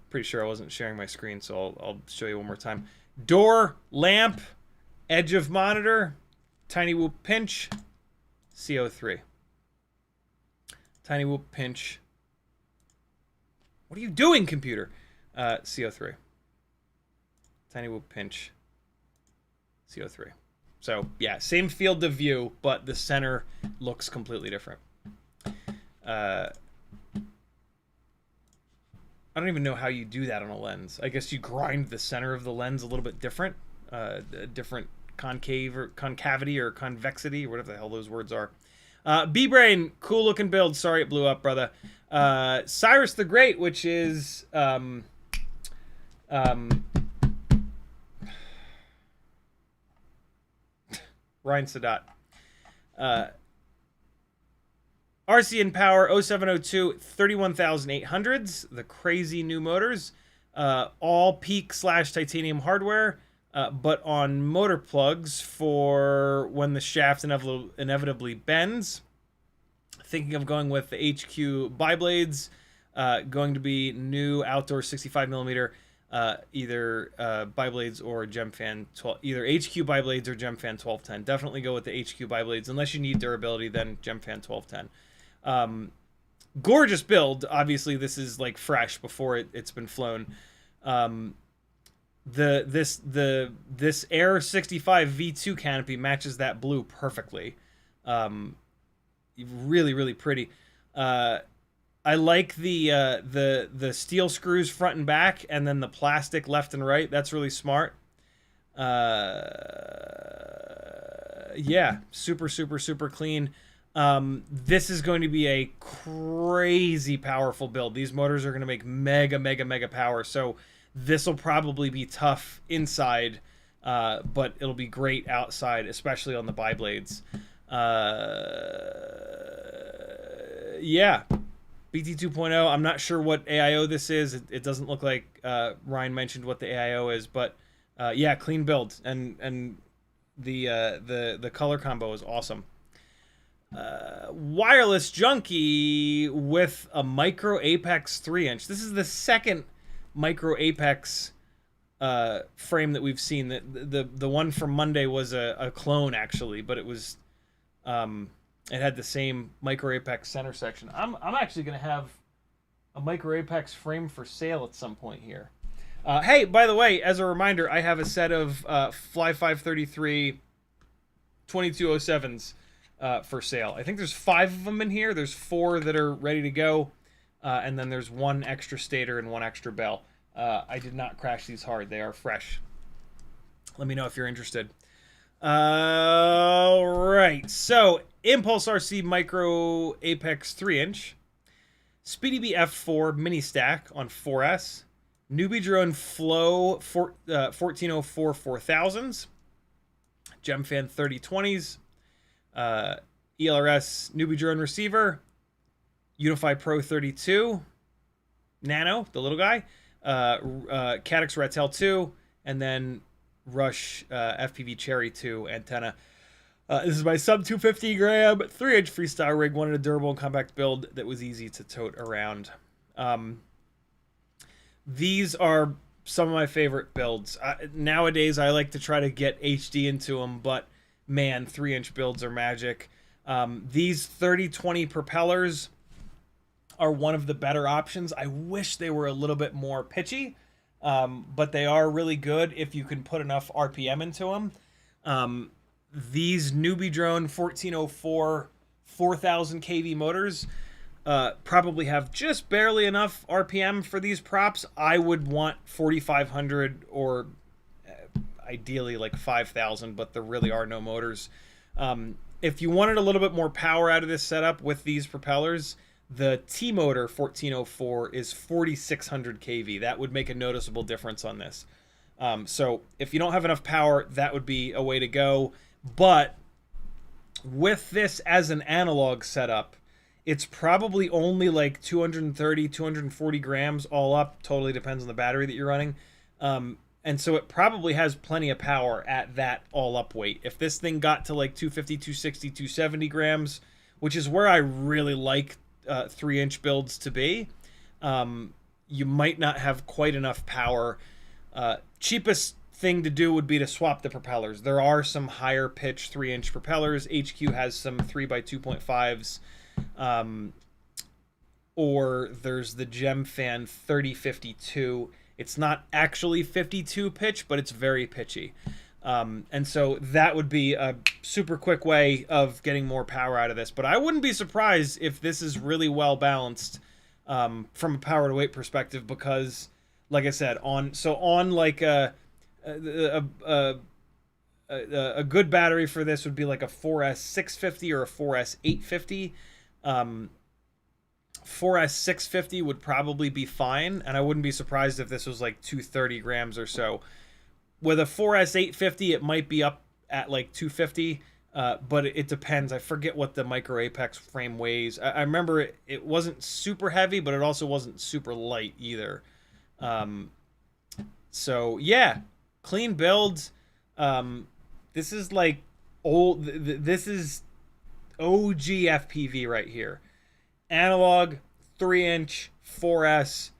Pretty sure I wasn't sharing my screen, so I'll show you one more time. Door, lamp, edge of monitor, tiny whoop pinch, CO3. Tiny whoop pinch. What are you doing, computer? CO3. Tiny whoop pinch, CO3. So, yeah, same field of view, but the center looks completely different. I don't even know how you do that on a lens. I guess you grind the center of the lens a little bit different. Different concavity or convexity, or whatever the hell those words are. B-Brain, cool looking build. Sorry it blew up, brother. Cyrus the Great, which is... Ryan Sadat. RC and Power 0702 31800s, the crazy new motors, all PEEK / titanium hardware, but on motor plugs for when the shaft inevitably bends. Thinking of going with the HQ biblades, going to be new outdoor 65mm. Either biblades or Gemfan 12, either HQ biblades or Gemfan 1210. Definitely go with the HQ biblades unless you need durability. Then Gemfan 1210. Gorgeous build. Obviously, this is like fresh before it's been flown. This Air 65 V2 canopy matches that blue perfectly. Really pretty. I like the steel screws front and back, and then the plastic left and right. That's really smart. Yeah, super clean. This is going to be a crazy powerful build. These motors are going to make mega power. So this will probably be tough inside, but it'll be great outside, especially on the biblades. Yeah. BT 2.0, I'm not sure what AIO this is. It doesn't look like Ryan mentioned what the AIO is, but yeah, clean build, and the color combo is awesome. Wireless junkie with a micro apex 3-inch. This is the second micro apex frame that we've seen. The one from Monday was a clone actually, but it was it had the same micro apex center section. I'm actually gonna have a micro apex frame for sale at some point here. Hey, by the way, as a reminder, I have a set of Fly 533 2207s for sale. I think there's 5 of them in here. There's 4 that are ready to go, and then there's 1 extra stator and 1 extra bell. I did not crash these hard. They are fresh. Let me know if you're interested. All right, so Impulse RC Micro Apex 3-inch, SpeedyBee F4 mini stack on 4S, Newbie Drone Flow 1404 4000s, Gemfan 3020s, ELRS Newbie Drone receiver, Unify Pro 32, Nano, the little guy, Caddx Ratel 2, and then Rush FPV Cherry 2 antenna. This is my sub 250 gram 3-inch freestyle rig. Wanted a durable and compact build that was easy to tote around. These are some of my favorite builds. Nowadays, I like to try to get HD into them, but man, 3-inch builds are magic. These 3020 propellers are one of the better options. I wish they were a little bit more pitchy, but they are really good if you can put enough RPM into them. These Newbie Drone 1404 4000 kV motors probably have just barely enough RPM for these props. I would want 4500 or ideally like 5000, but there really are no motors. if you wanted a little bit more power out of this setup with these propellers, the T-Motor 1404 is 4600 kV. That would make a noticeable difference on this. So if you don't have enough power, that would be a way to go. But with this as an analog setup, it's probably only like 230, 240 grams all up. Totally depends on the battery that you're running. And so it probably has plenty of power at that all up weight. If this thing got to like 250, 260, 270 grams, which is where I really like 3-inch builds to be, you might not have quite enough power. Cheapest thing to do would be to swap the propellers. There are some higher pitch 3-inch propellers. HQ has some 3x2.5s. Or there's the Gemfan 3052. It's not actually 52 pitch, but it's very pitchy. And so that would be a super quick way of getting more power out of this. But I wouldn't be surprised if this is really well balanced from a power to weight perspective, because, like I said, on like a good battery for this would be like a 4S 650 or a 4S 850. 4S 650 would probably be fine, and I wouldn't be surprised if this was like 230 grams or so. With a 4S 850, it might be up at like 250, but it depends. I forget what the Micro Apex frame weighs. I remember it wasn't super heavy, but it also wasn't super light either. So yeah, clean build. This is like old. This is OG FPV right here. Analog, 3-inch, 4S,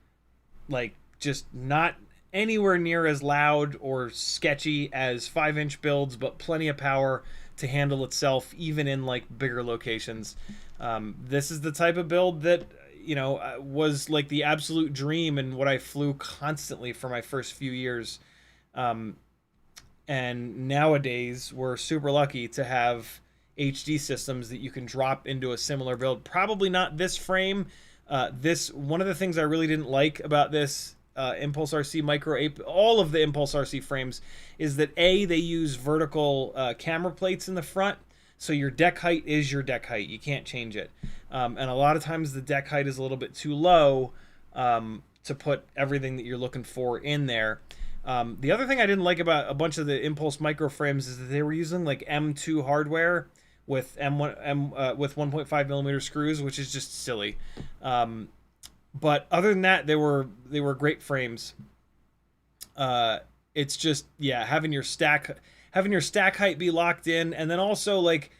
like just not anywhere near as loud or sketchy as 5-inch builds, but plenty of power to handle itself even in like bigger locations. This is the type of build that, you know, was like the absolute dream and what I flew constantly for my first few years. And nowadays we're super lucky to have HD systems that you can drop into a similar build. Probably not this frame. One of the things I really didn't like about this Impulse RC Micro Ape, all of the Impulse RC frames, is that they use vertical camera plates in the front, so your deck height is your deck height. You can't change it. And a lot of times the deck height is a little bit too low to put everything that you're looking for in there. The other thing I didn't like about a bunch of the Impulse micro frames is that they were using like M2 hardware with with 1.5 millimeter screws, which is just silly. But other than that, they were great frames. It's just, yeah, having your stack height be locked in, and then also like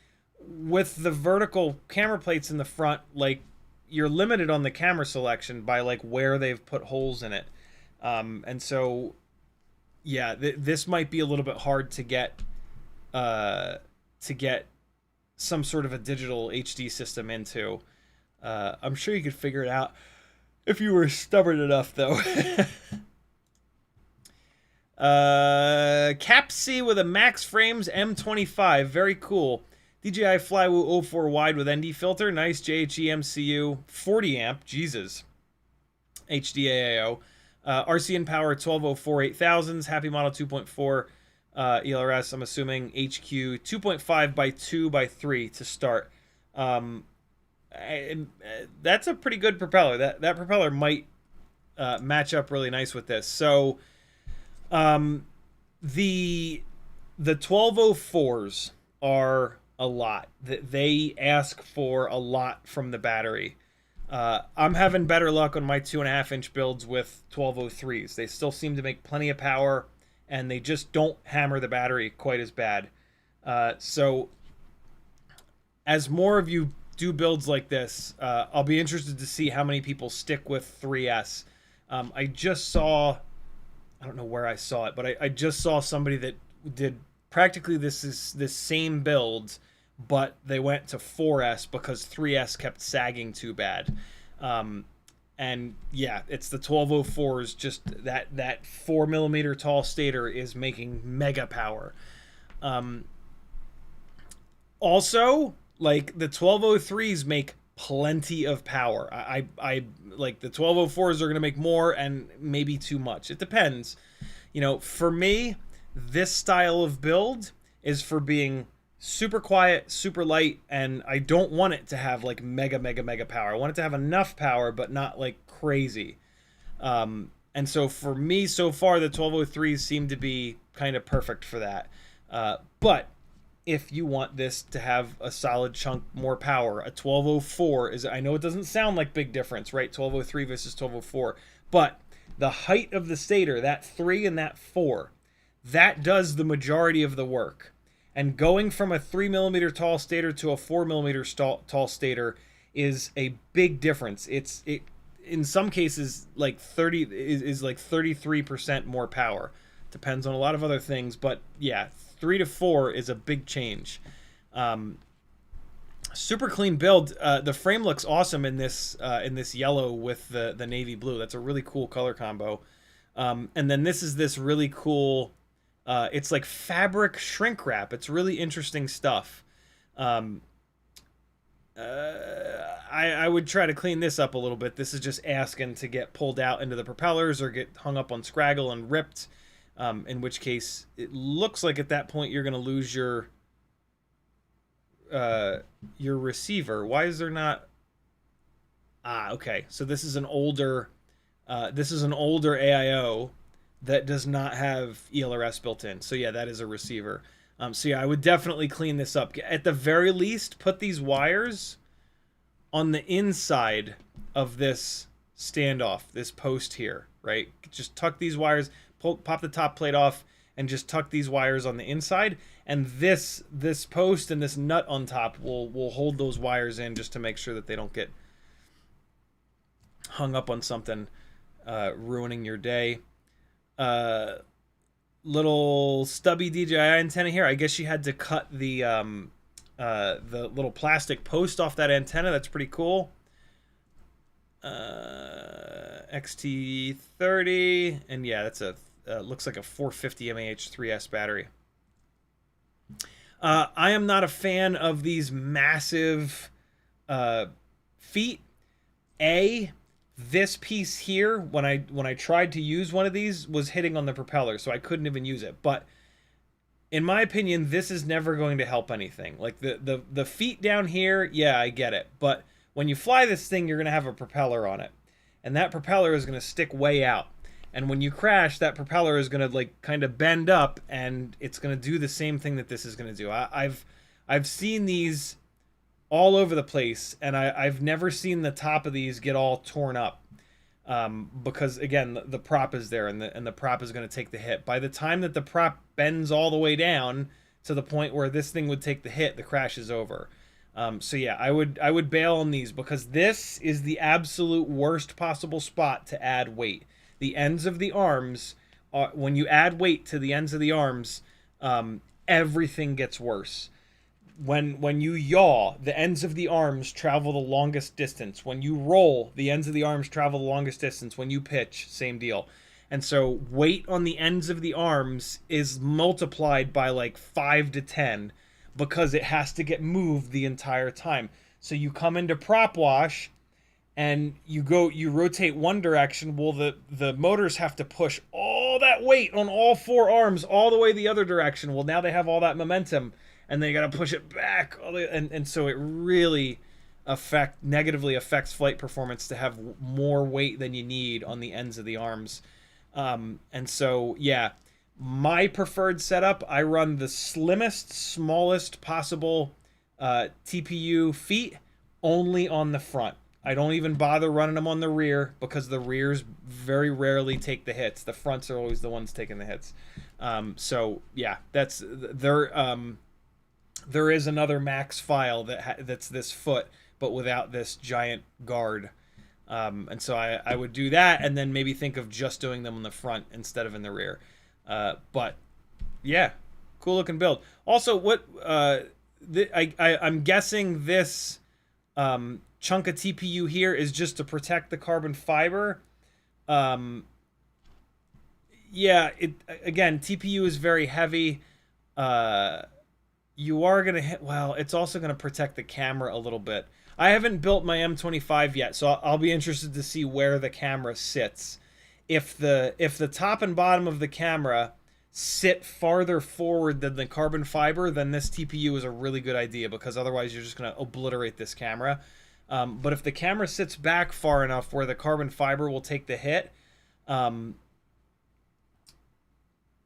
with the vertical camera plates in the front, like you're limited on the camera selection by like where they've put holes in it. And so yeah, this might be a little bit hard to get some sort of a digital HD system into. I'm sure you could figure it out if you were stubborn enough, though. Cap C with a Max Frames M25. Very cool. DJI Flywoo 04 wide with ND filter. Nice JHE MCU. 40 amp. Jesus. HDAAO. RCN power 1204 8000s. HappyModel 2.4 ELRS. I'm assuming HQ 2.5 by 2 by 3 to start. That's a pretty good propeller. That propeller might match up really nice with this. So the 1204s are a lot. They ask for a lot from the battery. I'm having better luck on my 2.5-inch builds with 1203s. They still seem to make plenty of power, and they just don't hammer the battery quite as bad. So as more of you do builds like this, I'll be interested to see how many people stick with 3S. I just saw, I don't know where I saw it, but I just saw somebody that did practically this same build, but they went to 4S because 3S kept sagging too bad. And yeah, it's the 1204s, just that 4 millimeter tall stator is making mega power. Also, like, the 1203s make plenty of power. I like the 1204s are going to make more and maybe too much. It depends. You know, for me, this style of build is for being super quiet, super light, and I don't want it to have like mega power. I want it to have enough power, but not like crazy. And so for me, so far, the 1203s seem to be kind of perfect for that. But if you want this to have a solid chunk more power, a 1204 is, I know it doesn't sound like big difference, right? 1203 versus 1204, but the height of the stator, that 3 and that 4, that does the majority of the work. And going from a 3mm tall stator to a 4mm tall stator is a big difference. It in some cases like 30 is like 33% more power. Depends on a lot of other things, but yeah, 3 to 4 is a big change. Super clean build. The frame looks awesome in this yellow with the navy blue. That's a really cool color combo. And then this is this really cool. It's like fabric shrink wrap. It's really interesting stuff. I would try to clean this up a little bit. This is just asking to get pulled out into the propellers or get hung up on scraggle and ripped. In which case, it looks like at that point you're going to lose your receiver. Why is there not? Okay. So this is an older AIO that does not have ELRS built in. So yeah, that is a receiver. So yeah, I would definitely clean this up. At the very least, put these wires on the inside of this standoff, this post here, right? Just tuck these wires, pop the top plate off, and just tuck these wires on the inside. And this post and this nut on top will hold those wires in just to make sure that they don't get hung up on something, ruining your day. Little stubby DJI antenna here. I guess she had to cut the little plastic post off that antenna. That's pretty cool. XT30, and yeah, that's a looks like a 450 mAh3S battery. I am not a fan of these massive feet. This piece here, when I tried to use one of these, was hitting on the propeller, so I couldn't even use it. But in my opinion, this is never going to help anything. Like the feet down here, yeah, I get it. But when you fly this thing, you're going to have a propeller on it. And that propeller is going to stick way out. And when you crash, that propeller is going to like kind of bend up, and it's going to do the same thing that this is going to do. I've seen these all over the place, and I've never seen the top of these get all torn up, because again, the prop is there, and the prop is going to take the hit. By the time that the prop bends all the way down to the point where this thing would take the hit, the crash is over. So yeah, I would bail on these, because this is the absolute worst possible spot to add weight. The ends of the arms, when you add weight to the ends of the arms, everything gets worse. When you yaw, the ends of the arms travel the longest distance. When you roll, the ends of the arms travel the longest distance. When you pitch, same deal. And so weight on the ends of the arms is multiplied by like 5 to 10, because it has to get moved the entire time. So you come into prop wash and you rotate one direction. Well, the motors have to push all that weight on all 4 arms all the way the other direction. Well, now they have all that momentum, and then you got to push it back. And so it really negatively affects flight performance to have more weight than you need on the ends of the arms. And so, yeah, my preferred setup, I run the slimmest, smallest possible TPU feet only on the front. I don't even bother running them on the rear, because the rears very rarely take the hits. The fronts are always the ones taking the hits. So yeah, there is another max file that's this foot, but without this giant guard. And so I would do that, and then maybe think of just doing them on the front instead of in the rear. But yeah, cool looking build. Also, what I'm guessing this chunk of TPU here is just to protect the carbon fiber. Yeah, again, TPU is very heavy. You are going to hit, well, it's also going to protect the camera a little bit. I haven't built my M25 yet, so I'll be interested to see where the camera sits. If the top and bottom of the camera sit farther forward than the carbon fiber, then this TPU is a really good idea, because otherwise you're just going to obliterate this camera. But if the camera sits back far enough where the carbon fiber will take the hit, I'm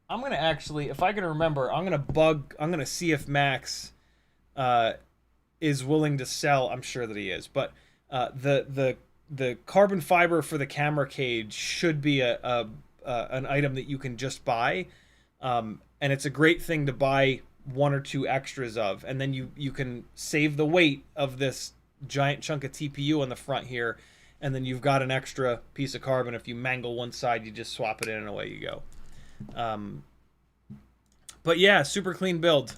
going to actually, if I can remember, I'm going to see if Max is willing to sell. I'm sure that he is, but the carbon fiber for the camera cage should be an item that you can just buy, and it's a great thing to buy 1 or 2 extras of, and then you can save the weight of this giant chunk of TPU on the front here, and then you've got an extra piece of carbon. If you mangle one side, you just swap it in and away you go. But yeah, super clean build.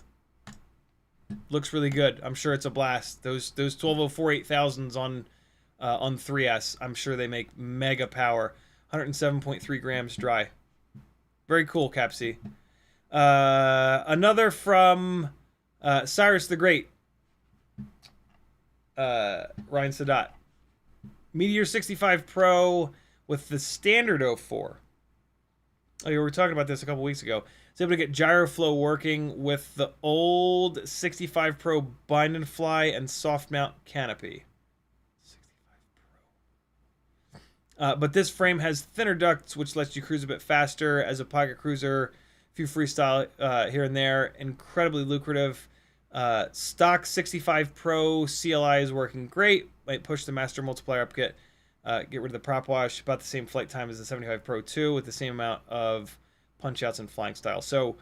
Looks really good. I'm sure it's a blast. Those 1204 8000s on 3S, I'm sure they make mega power. 107.3 grams dry. Very cool, Capsy. Another from Cyrus the Great. Ryan Sadat. Meteor 65 Pro with the standard 04. Oh, yeah, we were talking about this a couple weeks ago. It's able to get gyro flow working with the old 65 Pro bind and fly and soft mount canopy. 65 Pro. But this frame has thinner ducts, which lets you cruise a bit faster as a pocket cruiser. A few freestyle here and there. Incredibly lucrative. Stock 65 Pro CLI is working great. Might push the master multiplier up, get rid of the prop wash. About the same flight time as the 75 Pro 2 with the same amount of punch outs and flying style. So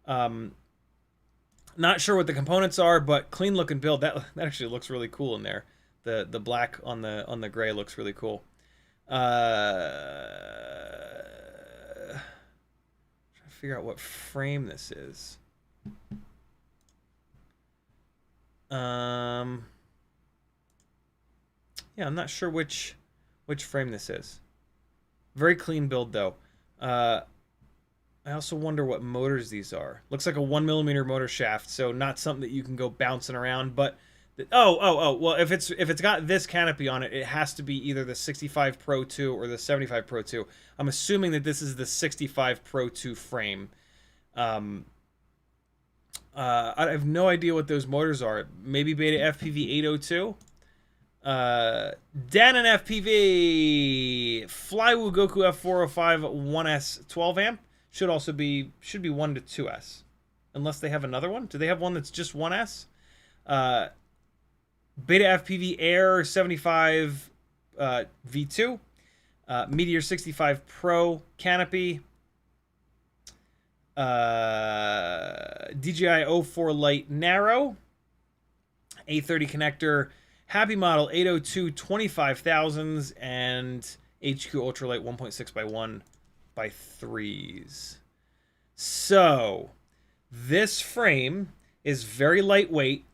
not sure what the components are, but clean looking build. That actually looks really cool in there. The black on the gray looks really cool. Trying to figure out what frame this is. Yeah, I'm not sure which frame this is. Very clean build though. I also wonder what motors these are. Looks like a 1mm motor shaft, so not something that you can go bouncing around. But well, if it's got this canopy on it, it has to be either the 65 Pro 2 or the 75 Pro 2. I'm assuming that this is the 65 Pro 2 frame. I have no idea what those motors are. Maybe BetaFPV 802. Danon FPV Flywoo Goku F405 1S 12 amp should be 1 to 2S, unless they have another one. Do they have one that's just 1S? BetaFPV Air 75 V2, Meteor 65 Pro canopy, DJI 04 Lite Narrow, A30 connector, HappyModel 802 25,000s, and HQ Ultralight 1.6x1 by 3s. So this frame is very lightweight,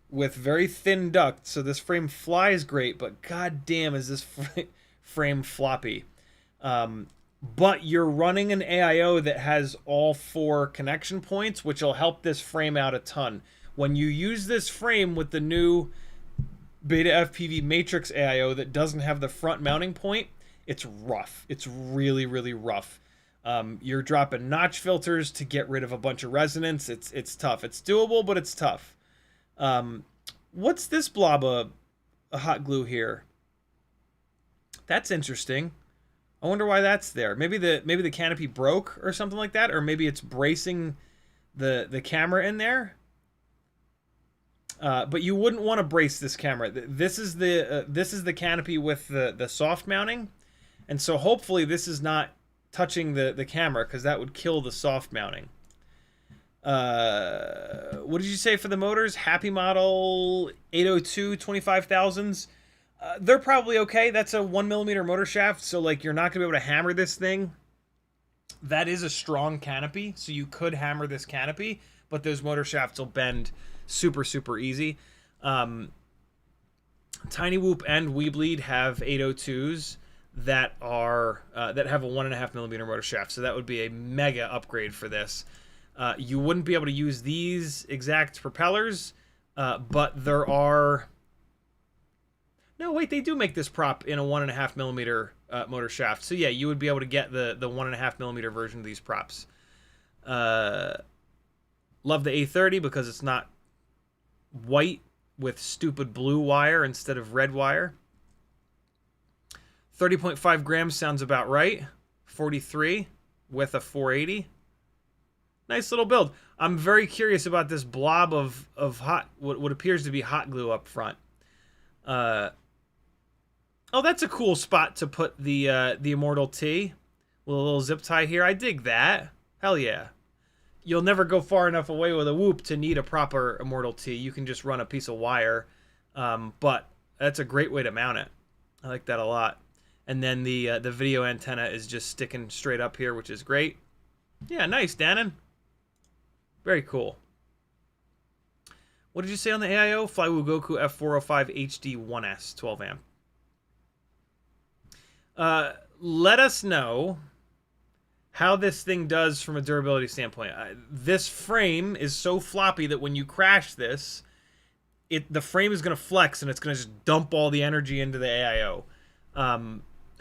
with very thin ducts. So this frame flies great, but goddamn is this frame floppy. But you're running an AIO that has all 4 connection points, which will help this frame out a ton. When you use this frame with the new BetaFPV Matrix AIO that doesn't have the front mounting point, it's rough. It's really, really rough. You're dropping notch filters to get rid of a bunch of resonance. It's tough. It's doable, but it's tough. What's this blob of hot glue here? That's interesting. I wonder why that's there. Maybe the canopy broke or something like that, or maybe it's bracing the camera in there. But you wouldn't want to brace this camera. This is the canopy with the soft mounting, and so hopefully this is not touching the camera, because that would kill the soft mounting. What did you say for the motors? HappyModel 802 25,000s. They're probably okay. That's a 1mm motor shaft, so like you're not gonna be able to hammer this thing. That is a strong canopy, so you could hammer this canopy, but those motor shafts will bend super, super easy. Tiny Whoop and weBLEED have 802s that are that have a 1.5mm motor shaft, so that would be a mega upgrade for this. You wouldn't be able to use these exact propellers, but there are... No, wait, they do make this prop in a 1.5mm motor shaft. So yeah, you would be able to get the 1.5mm version of these props. Love the A30 because it's not white with stupid blue wire instead of red wire. 30.5 grams sounds about right. 43 with a 480. Nice little build. I'm very curious about this blob of hot, what appears to be hot glue up front. Oh, that's a cool spot to put the Immortal T with a little zip tie here. I dig that. Hell yeah. You'll never go far enough away with a whoop to need a proper Immortal T. You can just run a piece of wire, but that's a great way to mount it. I like that a lot. And then the video antenna is just sticking straight up here, which is great. Yeah, nice, Dannon. Very cool. What did you say on the AIO? Flywoo Goku F405 HD 1S 12 amp. Let us know how this thing does from a durability standpoint. This frame is so floppy that when you crash this, the frame is going to flex and it's going to just dump all the energy into the AIO.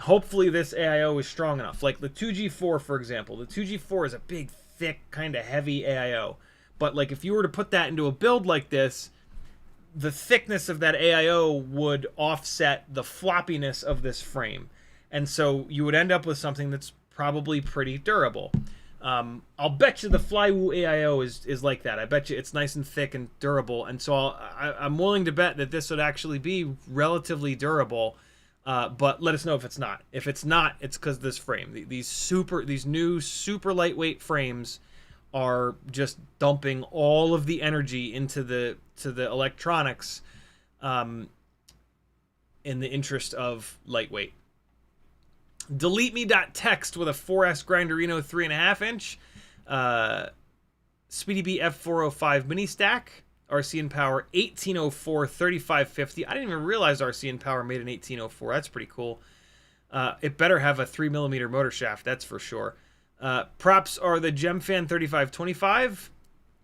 Hopefully this AIO is strong enough. Like the 2G4, for example. The 2G4 is a big, thick, kind of heavy AIO. But like if you were to put that into a build like this, the thickness of that AIO would offset the floppiness of this frame. And so you would end up with something that's probably pretty durable. I'll bet you the Flywoo AIO is like that. I bet you it's nice and thick and durable. And so I'm willing to bet that this would actually be relatively durable. But let us know if it's not. If it's not, it's because this frame. These new super lightweight frames are just dumping all of the energy into the electronics in the interest of lightweight. DeleteMe.text with a 4S Grinderino 3.5 inch. SpeedyB F405 mini stack. RC and Power 1804 3550. I didn't even realize RC and Power made an 1804. That's pretty cool. It better have a 3mm motor shaft, that's for sure. Props are the Gemfan 3525,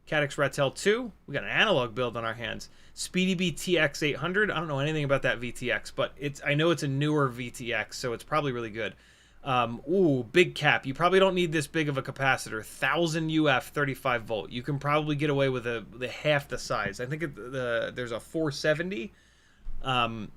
Caddx Ratel 2. We got an analog build on our hands. SpeedyB TX800. I don't know anything about that VTX, but I know it's a newer VTX, so it's probably really good. Ooh, big cap. You probably don't need this big of a capacitor. 1000 UF 35 volt. You can probably get away with the half the size. I think there's a 470 capacitor.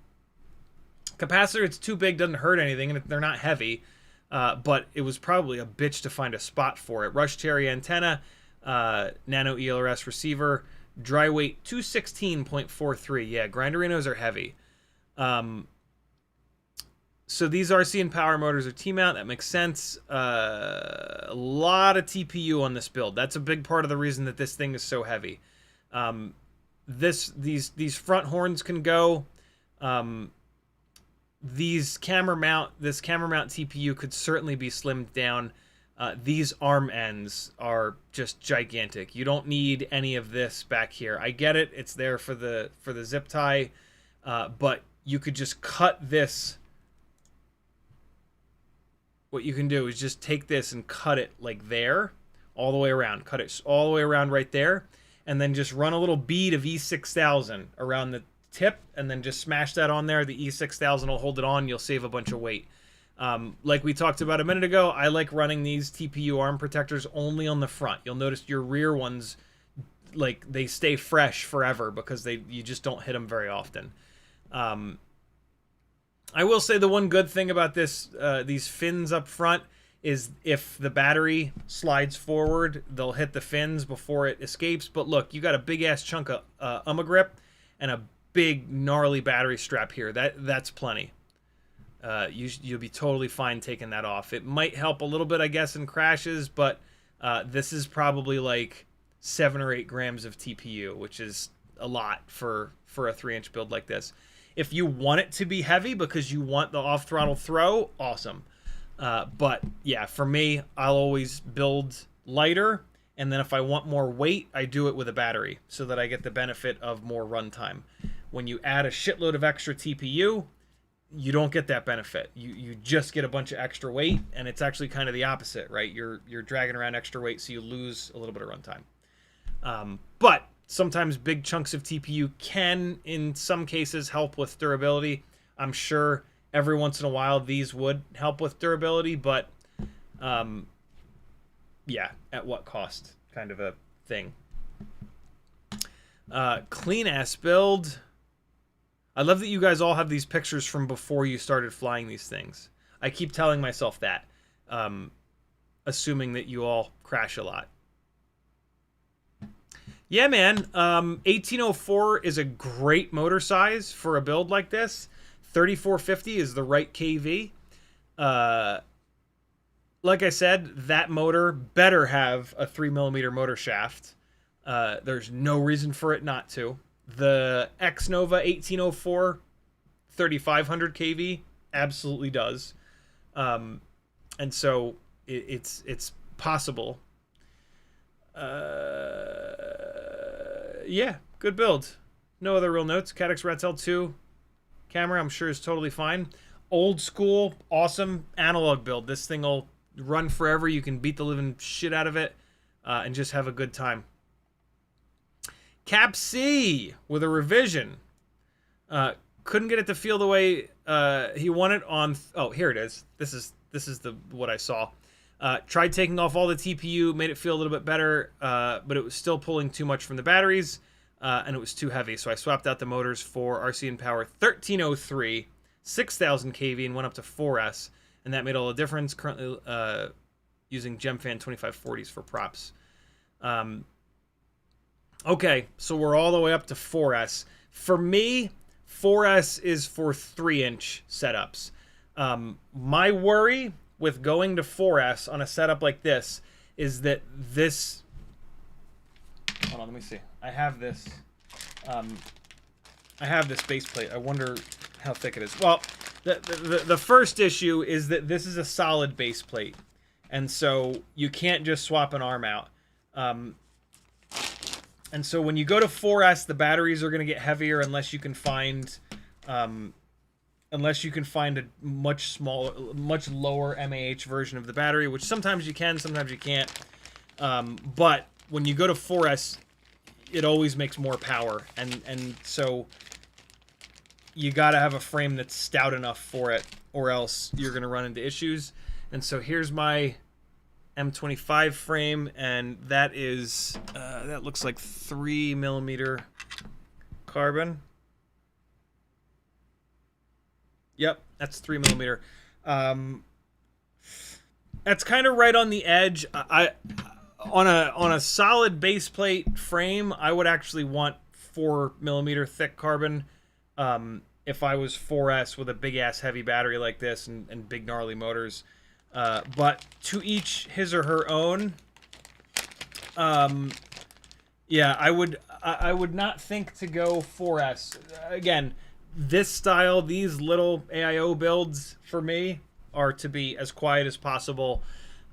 It's too big, doesn't hurt anything, and they're not heavy. But it was probably a bitch to find a spot for it. Rush Cherry antenna, nano ELRS receiver, dry weight 216.43. Yeah, Grinderinos are heavy. So these RC and Power motors are T-mount. That makes sense. A lot of TPU on this build. That's a big part of the reason that this thing is so heavy. These front horns can go. This camera mount TPU could certainly be slimmed down. These arm ends are just gigantic. You don't need any of this back here. I get it. It's there for the zip tie, but you could just cut this. What you can do is just take this and cut it like there, all the way around. Cut it all the way around right there, and then just run a little bead of E6000 around the tip, and then just smash that on there. The E6000 will hold it on. You'll save a bunch of weight. Like we talked about a minute ago, I like running these TPU arm protectors only on the front. You'll notice your rear ones, like, they stay fresh forever because you just don't hit them very often. I will say the one good thing about these fins up front is if the battery slides forward, they'll hit the fins before it escapes. But look, you got a big ass chunk of grip and a big gnarly battery strap here. That's plenty. You'll be totally fine taking that off. It might help a little bit, I guess, in crashes, but this is probably like 7 or 8 grams of TPU, which is a lot for a 3-inch build like this. If you want it to be heavy because you want the off-throttle throw, awesome. But yeah, for me, I'll always build lighter, and then if I want more weight, I do it with a battery so that I get the benefit of more runtime. When you add a shitload of extra TPU, you don't get that benefit. You just get a bunch of extra weight, and it's actually kind of the opposite, right? You're dragging around extra weight, so you lose a little bit of runtime. But sometimes big chunks of TPU can, in some cases, help with durability. I'm sure every once in a while these would help with durability, but yeah, at what cost kind of a thing. Clean ass build. I love that you guys all have these pictures from before you started flying these things. I keep telling myself that, assuming that you all crash a lot. Yeah, man. 1804 is a great motor size for a build like this. 3450 is the right KV. Like I said, that motor better have a 3mm motor shaft. There's no reason for it not to. The X-Nova 1804 3500 kV absolutely does. And so it's possible. Yeah, good build. No other real notes. Caddx Ratel 2 camera, I'm sure, is totally fine. Old school, awesome analog build. This thing will run forever. You can beat the living shit out of it and just have a good time. Cap C with a revision. Couldn't get it to feel the way he wanted on. Oh, here it is. This is the what I saw. Tried taking off all the TPU, made it feel a little bit better, but it was still pulling too much from the batteries, and it was too heavy. So I swapped out the motors for RC & Power 1303, 6000 kV, and went up to 4S, and that made all the difference. Currently using Gemfan 2540s for props. Okay, so we're all the way up to 4S. For me, 4S is for 3-inch setups. My worry with going to 4S on a setup like this is that this... Hold on, let me see. I have this base plate. I wonder how thick it is. Well, the first issue is that this is a solid base plate, and so you can't just swap an arm out. And so when you go to 4S, the batteries are going to get heavier unless you can find a much smaller, much lower MAH version of the battery, which sometimes you can, sometimes you can't. But when you go to 4S, it always makes more power, and so you got to have a frame that's stout enough for it, or else you're going to run into issues. And so here's my M25 frame, and that is that looks like 3mm carbon. Yep, that's 3mm. That's kind of right on the edge. On a solid base plate frame, I would actually want 4mm thick carbon. If I was 4S with a big ass heavy battery like this and big gnarly motors. But to each his or her own. Yeah, I would not think to go 4S. Again, this style, these little AIO builds for me are to be as quiet as possible.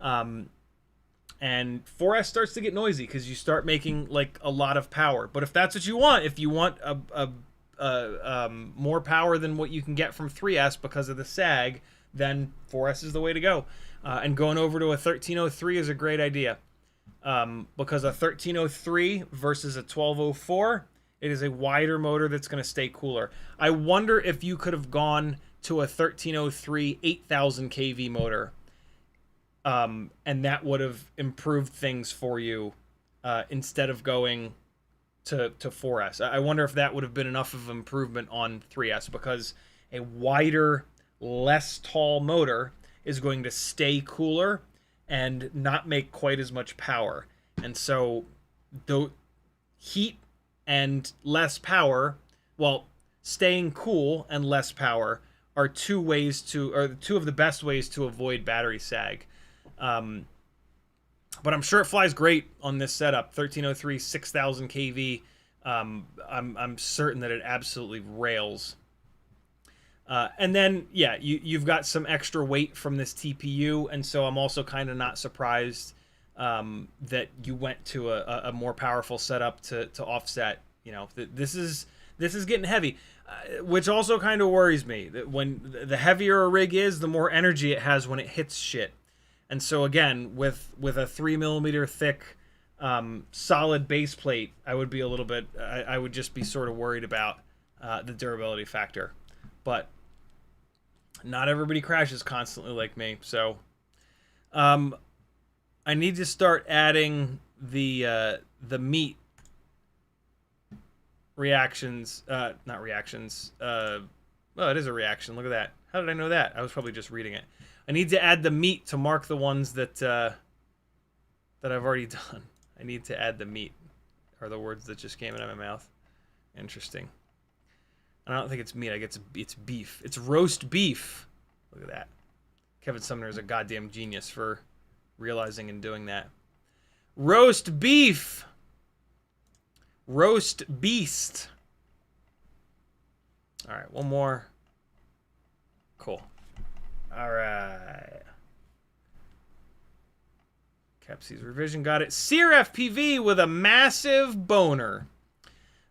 And 4S starts to get noisy because you start making like a lot of power. But if that's what you want, if you want more power than what you can get from 3S because of the sag, then 4S is the way to go. And going over to a 1303 is a great idea. Because a 1303 versus a 1204, it is a wider motor that's going to stay cooler. I wonder if you could have gone to a 1303 8000 kV motor. And that would have improved things for you instead of going to 4S. I wonder if that would have been enough of improvement on 3S, because a wider, less tall motor is going to stay cooler and not make quite as much power. And so the heat and less power, well, staying cool and less power are two of the best ways to avoid battery sag. But I'm sure it flies great on this setup. 1303, 6000 kV. I'm certain that it absolutely rails. And then, yeah, you've got some extra weight from this TPU, and so I'm also kind of not surprised that you went to a more powerful setup to offset. You know, this is getting heavy, which also kind of worries me. That when the heavier a rig is, the more energy it has when it hits shit. And so again, with a 3mm thick solid base plate, I would be a little bit. I would just be sort of worried about the durability factor. But not everybody crashes constantly like me. So I need to start adding the meat reactions. Not reactions. Well, it is a reaction. Look at that. How did I know that? I was probably just reading it. I need to add the meat to mark the ones that that I've already done. I need to add the meat, are the words that just came out of my mouth. Interesting. I don't think it's meat. I guess it's beef. It's roast beef. Look at that. Kevin Sumner is a goddamn genius for realizing and doing that. Roast beef. Roast beast. All right, one more. Cool. All right. Capsies revision, got it. CiottiFPV with a massive boner.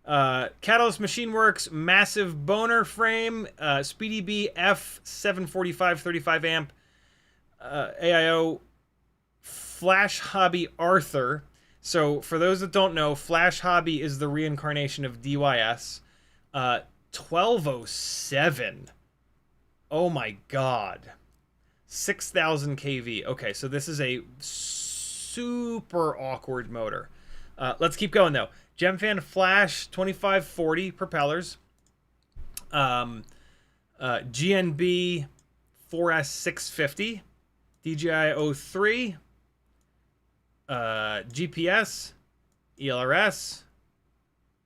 Catalyst Machine Works massive boner frame. SpeedyB F745 35 amp. AIO Flash Hobby Arthur. So for those that don't know, Flash Hobby is the reincarnation of DYS. 1207. Oh my god. 6,000 kV. Okay, so this is a super awkward motor. Let's keep going though. Gemfan Flash 2540 propellers. GNB 4S 650. DJI O.R.T. GPS. ELRS.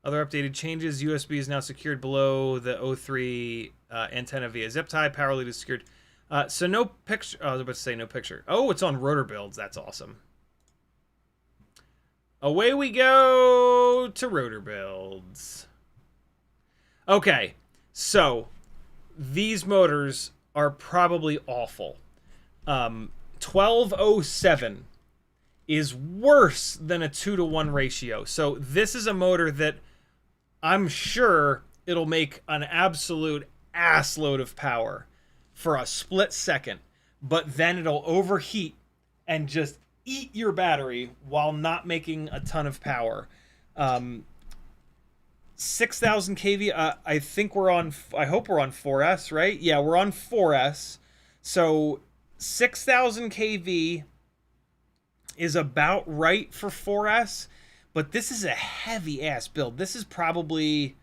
Other updated changes. USB is now secured below the O.R.T. Antenna via zip tie. Power lead is secured. So no picture. Oh, I was about to say no picture. Oh, it's on rotor builds. That's awesome. Away we go to rotor builds. Okay, so these motors are probably awful. 1207 is worse than a 2-to-1 ratio. So this is a motor that I'm sure it'll make an absolute ass load of power for a split second, but then it'll overheat and just eat your battery while not making a ton of power. 6,000 kV. I think we're on. I hope we're on 4S, right? Yeah, we're on 4S. So 6,000 kV is about right for 4S, but this is a heavy ass build. This is probably,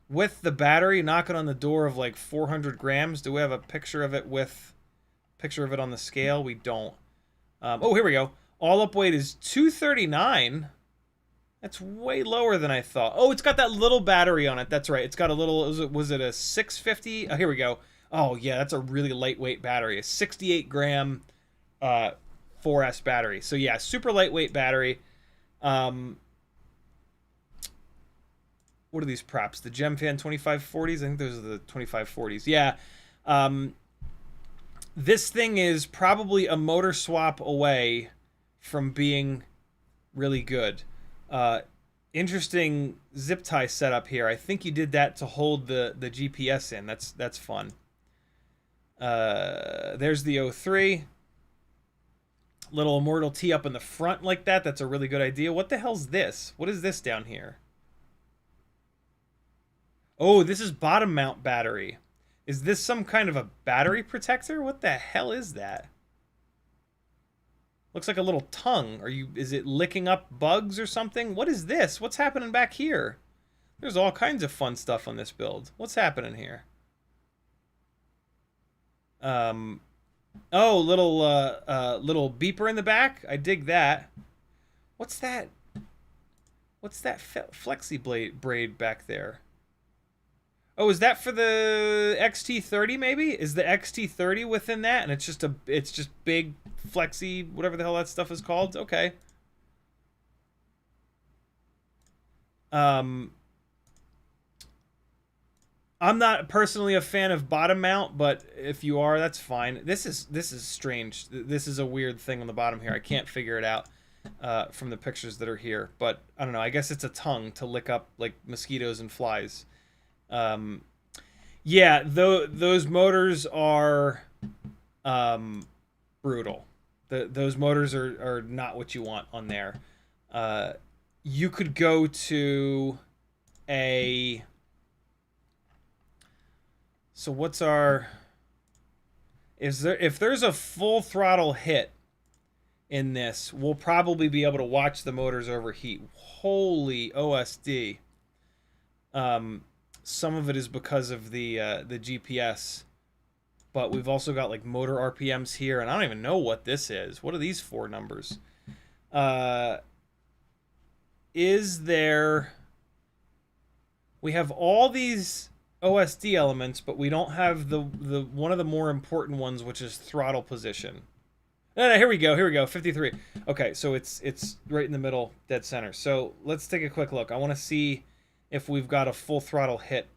with the battery, knocking on the door of like 400 grams. Do we have a picture of it with picture of it on the scale? We don't. Oh, here we go. All up weight is 239. That's way lower than I thought. Oh, it's got that little battery on it. That's right. It's got a little, was it a 650? Oh, here we go. Oh, yeah, that's a really lightweight battery. A 68 gram 4S battery. So, yeah, super lightweight battery. What are these props? The Gemfan 2540s? I think those are the 2540s. Yeah. This thing is probably a motor swap away from being really good. Interesting zip tie setup here. I think you did that to hold the GPS in. That's fun. There's the O.R.T. Little Immortal T up in the front like that. That's a really good idea. What the hell's this? What is this down here? Oh, this is bottom mount battery. Is this some kind of a battery protector? What the hell is that? Looks like a little tongue. Is it licking up bugs or something? What is this? What's happening back here? There's all kinds of fun stuff on this build. What's happening here? Oh, little beeper in the back. I dig that. What's that? What's that flexi braid back there? Oh, is that for the XT30 maybe? Is the XT30 within that? And it's just big flexi, whatever the hell that stuff is called. Okay. I'm not personally a fan of bottom mount, but if you are, that's fine. This is strange. This is a weird thing on the bottom here. I can't figure it out from the pictures that are here, but I don't know. I guess it's a tongue to lick up like mosquitoes and flies. Yeah, those motors are brutal. Those motors are not what you want on there. You could go to a... So what's our... If there's a full throttle hit in this, we'll probably be able to watch the motors overheat. Holy OSD. Some of it is because of the GPS, but we've also got like motor RPMs here, and I don't even know what this is. What are these four numbers? Is there... We have all these OSD elements, but we don't have the one of the more important ones, which is throttle position. No, here we go, 53. Okay, so it's right in the middle, dead center. So let's take a quick look. I want to see if we've got a full throttle hit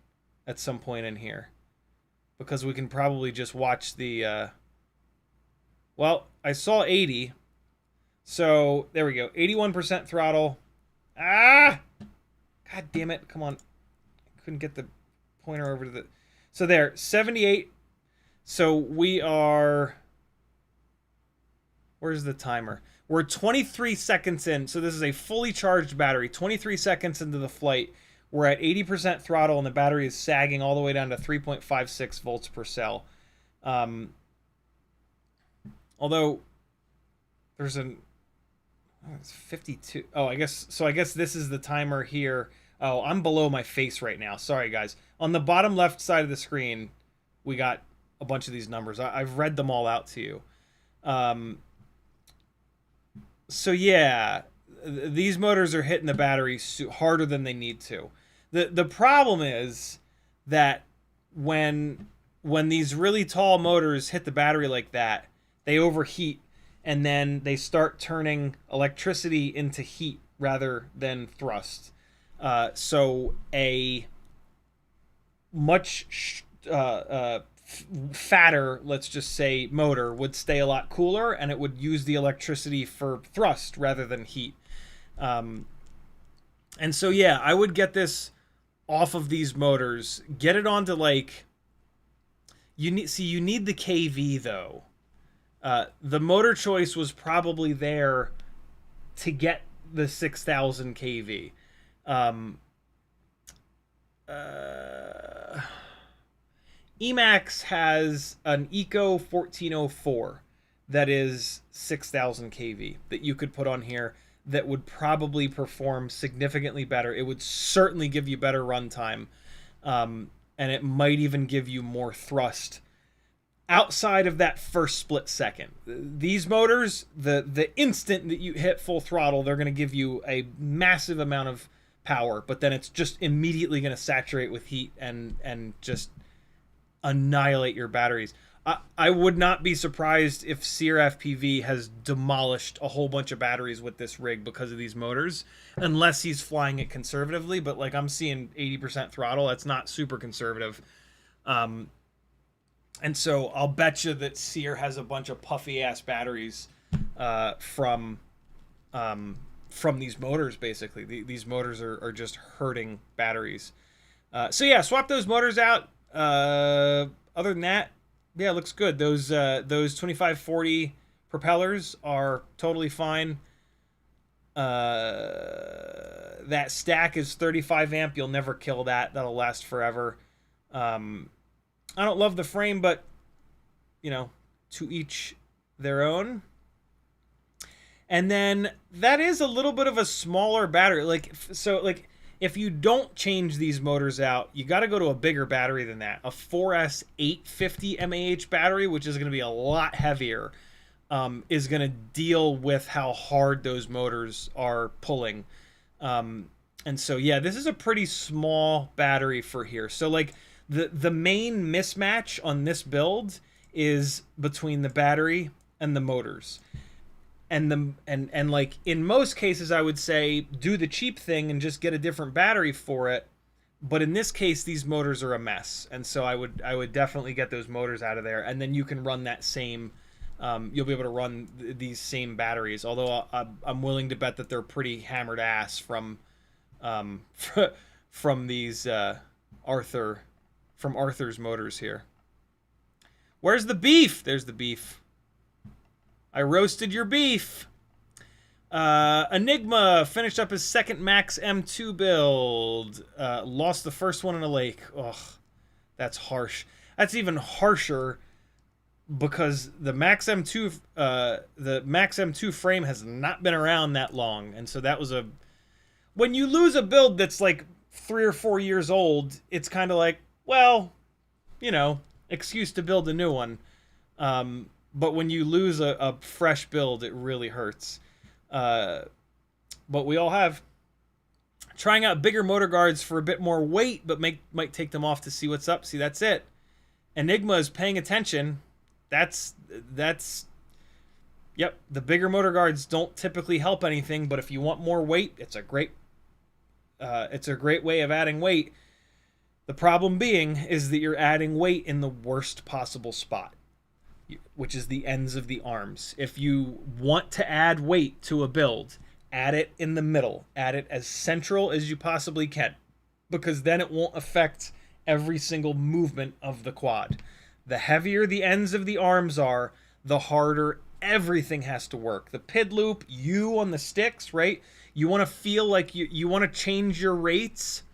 at some point in here, because we can probably just watch the... Well, I saw 80, so there we go. 81% throttle. Ah! God damn it, come on. I couldn't get the pointer over to the... So there, 78. So we are... Where's the timer? We're 23 seconds in. So this is a fully charged battery. 23 seconds into the flight. We're at 80% throttle, and the battery is sagging all the way down to 3.56 volts per cell. Although there's an... Oh, it's 52. Oh, I guess this is the timer here. Oh, I'm below my face right now. Sorry, guys. On the bottom left side of the screen, we got a bunch of these numbers. I've read them all out to you. So yeah, these motors are hitting the battery harder than they need to. The problem is that when these really tall motors hit the battery like that, they overheat, and then they start turning electricity into heat rather than thrust. So a much fatter, let's just say, motor would stay a lot cooler, and it would use the electricity for thrust rather than heat. And so yeah, I would get this off of these motors, get it onto like... You need the KV though. The motor choice was probably there to get the 6,000 kV. Emax has an Eco 1404 that is 6,000 kV that you could put on here that would probably perform significantly better. It would certainly give you better runtime, and it might even give you more thrust outside of that first split second. These motors, the instant that you hit full throttle, they're going to give you a massive amount of power, but then it's just immediately going to saturate with heat and just annihilate your batteries. I would not be surprised if CiottiFPV has demolished a whole bunch of batteries with this rig because of these motors, unless he's flying it conservatively. But like, I'm seeing 80% throttle. That's not super conservative. And so I'll bet you that Sear has a bunch of puffy ass batteries from these motors. Basically, these motors are just hurting batteries. So yeah, swap those motors out. Other than that, yeah, it looks good. Those 2540 propellers are totally fine. That stack is 35 amp. You'll never kill that. That'll last forever. I don't love the frame, but you know, to each their own. And then that is a little bit of a smaller battery. Like, so like, if you don't change these motors out, you got to go to a bigger battery than that. A 4S 850 mAh battery, which is going to be a lot heavier, is going to deal with how hard those motors are pulling. And so, yeah, this is a pretty small battery for here. So, like, the main mismatch on this build is between the battery and the motors. And like in most cases, I would say do the cheap thing and just get a different battery for it. But in this case, these motors are a mess, and so I would definitely get those motors out of there, and then you can run that same. You'll be able to run these same batteries. Although I'm willing to bet that they're pretty hammered ass from these Arthur's motors here. Where's the beef? There's the beef. I roasted your beef. Enigma finished up his second Max M2 build. Lost the first one in a lake. Ugh, that's harsh. That's even harsher because the Max M2 frame has not been around that long, and so that was a, when you lose a build that's like 3 or 4 years old, it's kind of like, well, you know, excuse to build a new one. But when you lose a fresh build, it really hurts. But we all have. Trying out bigger motor guards for a bit more weight, but might take them off to see what's up. See, that's it. Enigma is paying attention. That's yep. The bigger motor guards don't typically help anything, but if you want more weight, it's a great way of adding weight. The problem being is that you're adding weight in the worst possible spot, which is the ends of the arms. If you want to add weight to a build, add it in the middle. Add it as central as you possibly can, because then it won't affect every single movement of the quad. The heavier the ends of the arms are, the harder everything has to work. The PID loop, you on the sticks, right? You want to feel like you want to change your rates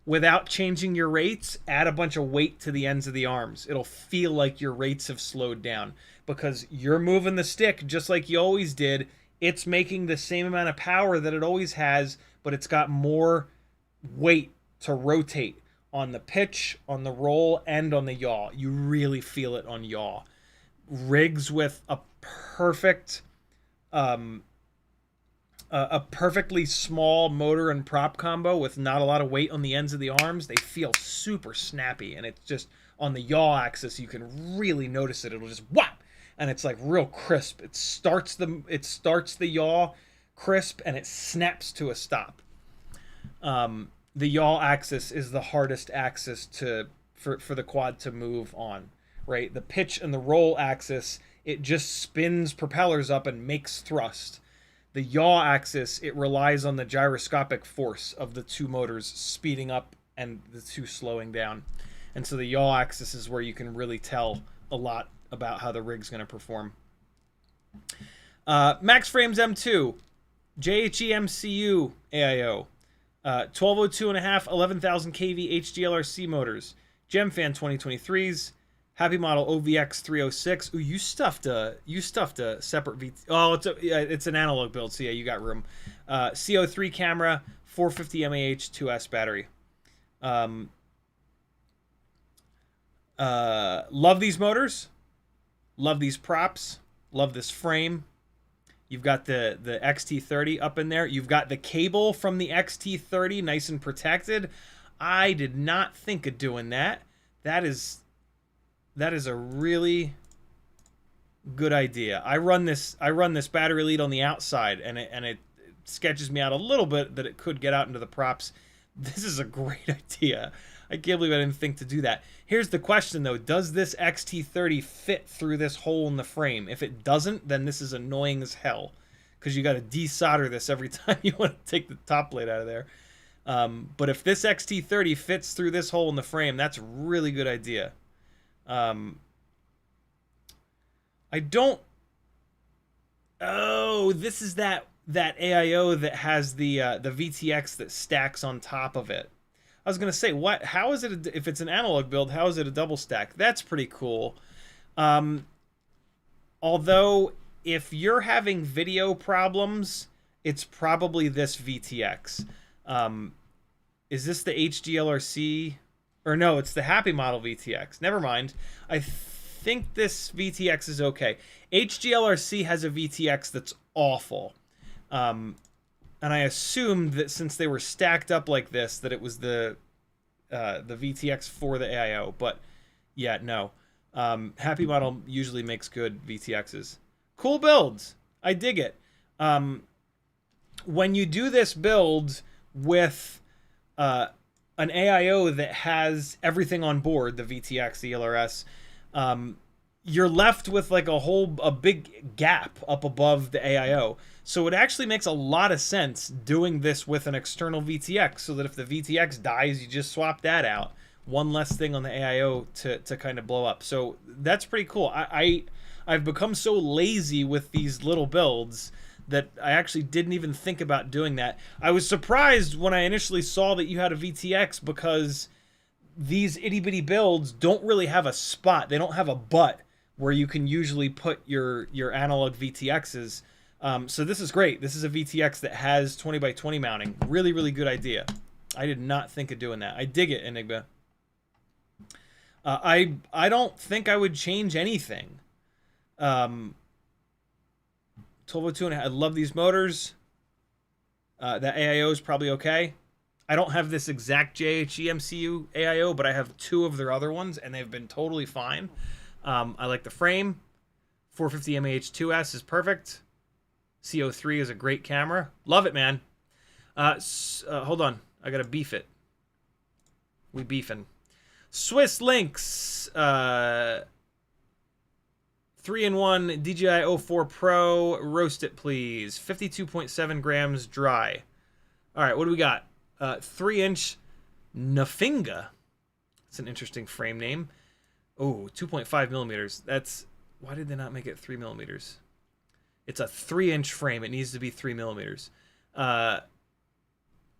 without changing your rates. Add a bunch of weight to the ends of the arms. It'll feel like your rates have slowed down because you're moving the stick just like you always did. It's making the same amount of power that it always has, but it's got more weight to rotate on the pitch, on the roll, and on the yaw. You really feel it on yaw. Rigs with a perfectly small motor and prop combo with not a lot of weight on the ends of the arms, they feel super snappy, and it's just on the yaw axis you can really notice it. It'll just whap, and it's like real crisp. It starts the yaw crisp and it snaps to a stop. The yaw axis is the hardest axis for the quad to move on, right? The pitch and the roll axis, it just spins propellers up and makes thrust. The yaw axis, it relies on the gyroscopic force of the two motors speeding up and the two slowing down. And so the yaw axis is where you can really tell a lot about how the rig's going to perform. Max Frames M2, JHE-MCU AIO, 1202.5, 11,000 kV HDLRC motors, Gemfan 2023s, HappyModel OVX306. Ooh, you stuffed a separate VT. Oh, it's an analog build, so yeah, you got room. CO3 camera, 450 mAh 2S battery. Love these motors. Love these props. Love this frame. You've got the XT30 up in there. You've got the cable from the XT30 nice and protected. I did not think of doing that. That is a really good idea. I run this battery lead on the outside, and it sketches me out a little bit that it could get out into the props. This is a great idea. I can't believe I didn't think to do that. Here's the question, though. Does this XT30 fit through this hole in the frame? If it doesn't, then this is annoying as hell, because you got to desolder this every time you want to take the top plate out of there. But if this XT30 fits through this hole in the frame, that's a really good idea. I don't... Oh, this is that AIO that has the VTX that stacks on top of it. I was gonna say, what? How is it? If it's an analog build, how is it a double stack? That's pretty cool. Although, if you're having video problems, it's probably this VTX. Is this the HDLRC? Or no, it's the HappyModel VTX. Never mind. I think this VTX is okay. HDLRC has a VTX that's awful. And I assumed that since they were stacked up like this, that it was the VTX for the AIO. But yeah, no. HappyModel usually makes good VTXs. Cool builds. I dig it. When you do this build with an AIO that has everything on board, the VTX, the ELRS, you're left with like a big gap up above the AIO. So it actually makes a lot of sense doing this with an external VTX, so that if the VTX dies, you just swap that out. One less thing on the AIO to kind of blow up. So that's pretty cool. I've become so lazy with these little builds that I actually didn't even think about doing that. I was surprised when I initially saw that you had a VTX, because these itty bitty builds don't really have a spot. They don't have a butt where you can usually put your analog VTXs. So this is great. This is a VTX that has 20 by 20 mounting. Really, really good idea. I did not think of doing that. I dig it, Enigma. I don't think I would change anything. 1202 and I love these motors. That AIO is probably okay. I don't have this exact JHE MCU AIO, but I have 2 of their other ones, and they've been totally fine. I like the frame. 450 mAh2S is perfect. CO3 is a great camera. Love it, man. Hold on. I gotta beef it. We beefing. Swiss Lynx. 3-in-1 DJI O4 Pro. Roast it, please. 52.7 grams dry. All right, what do we got? 3-inch Nafinga. That's an interesting frame name. Oh, 2.5 millimeters. That's... Why did they not make it 3 millimeters? It's a 3-inch frame. It needs to be 3 millimeters. I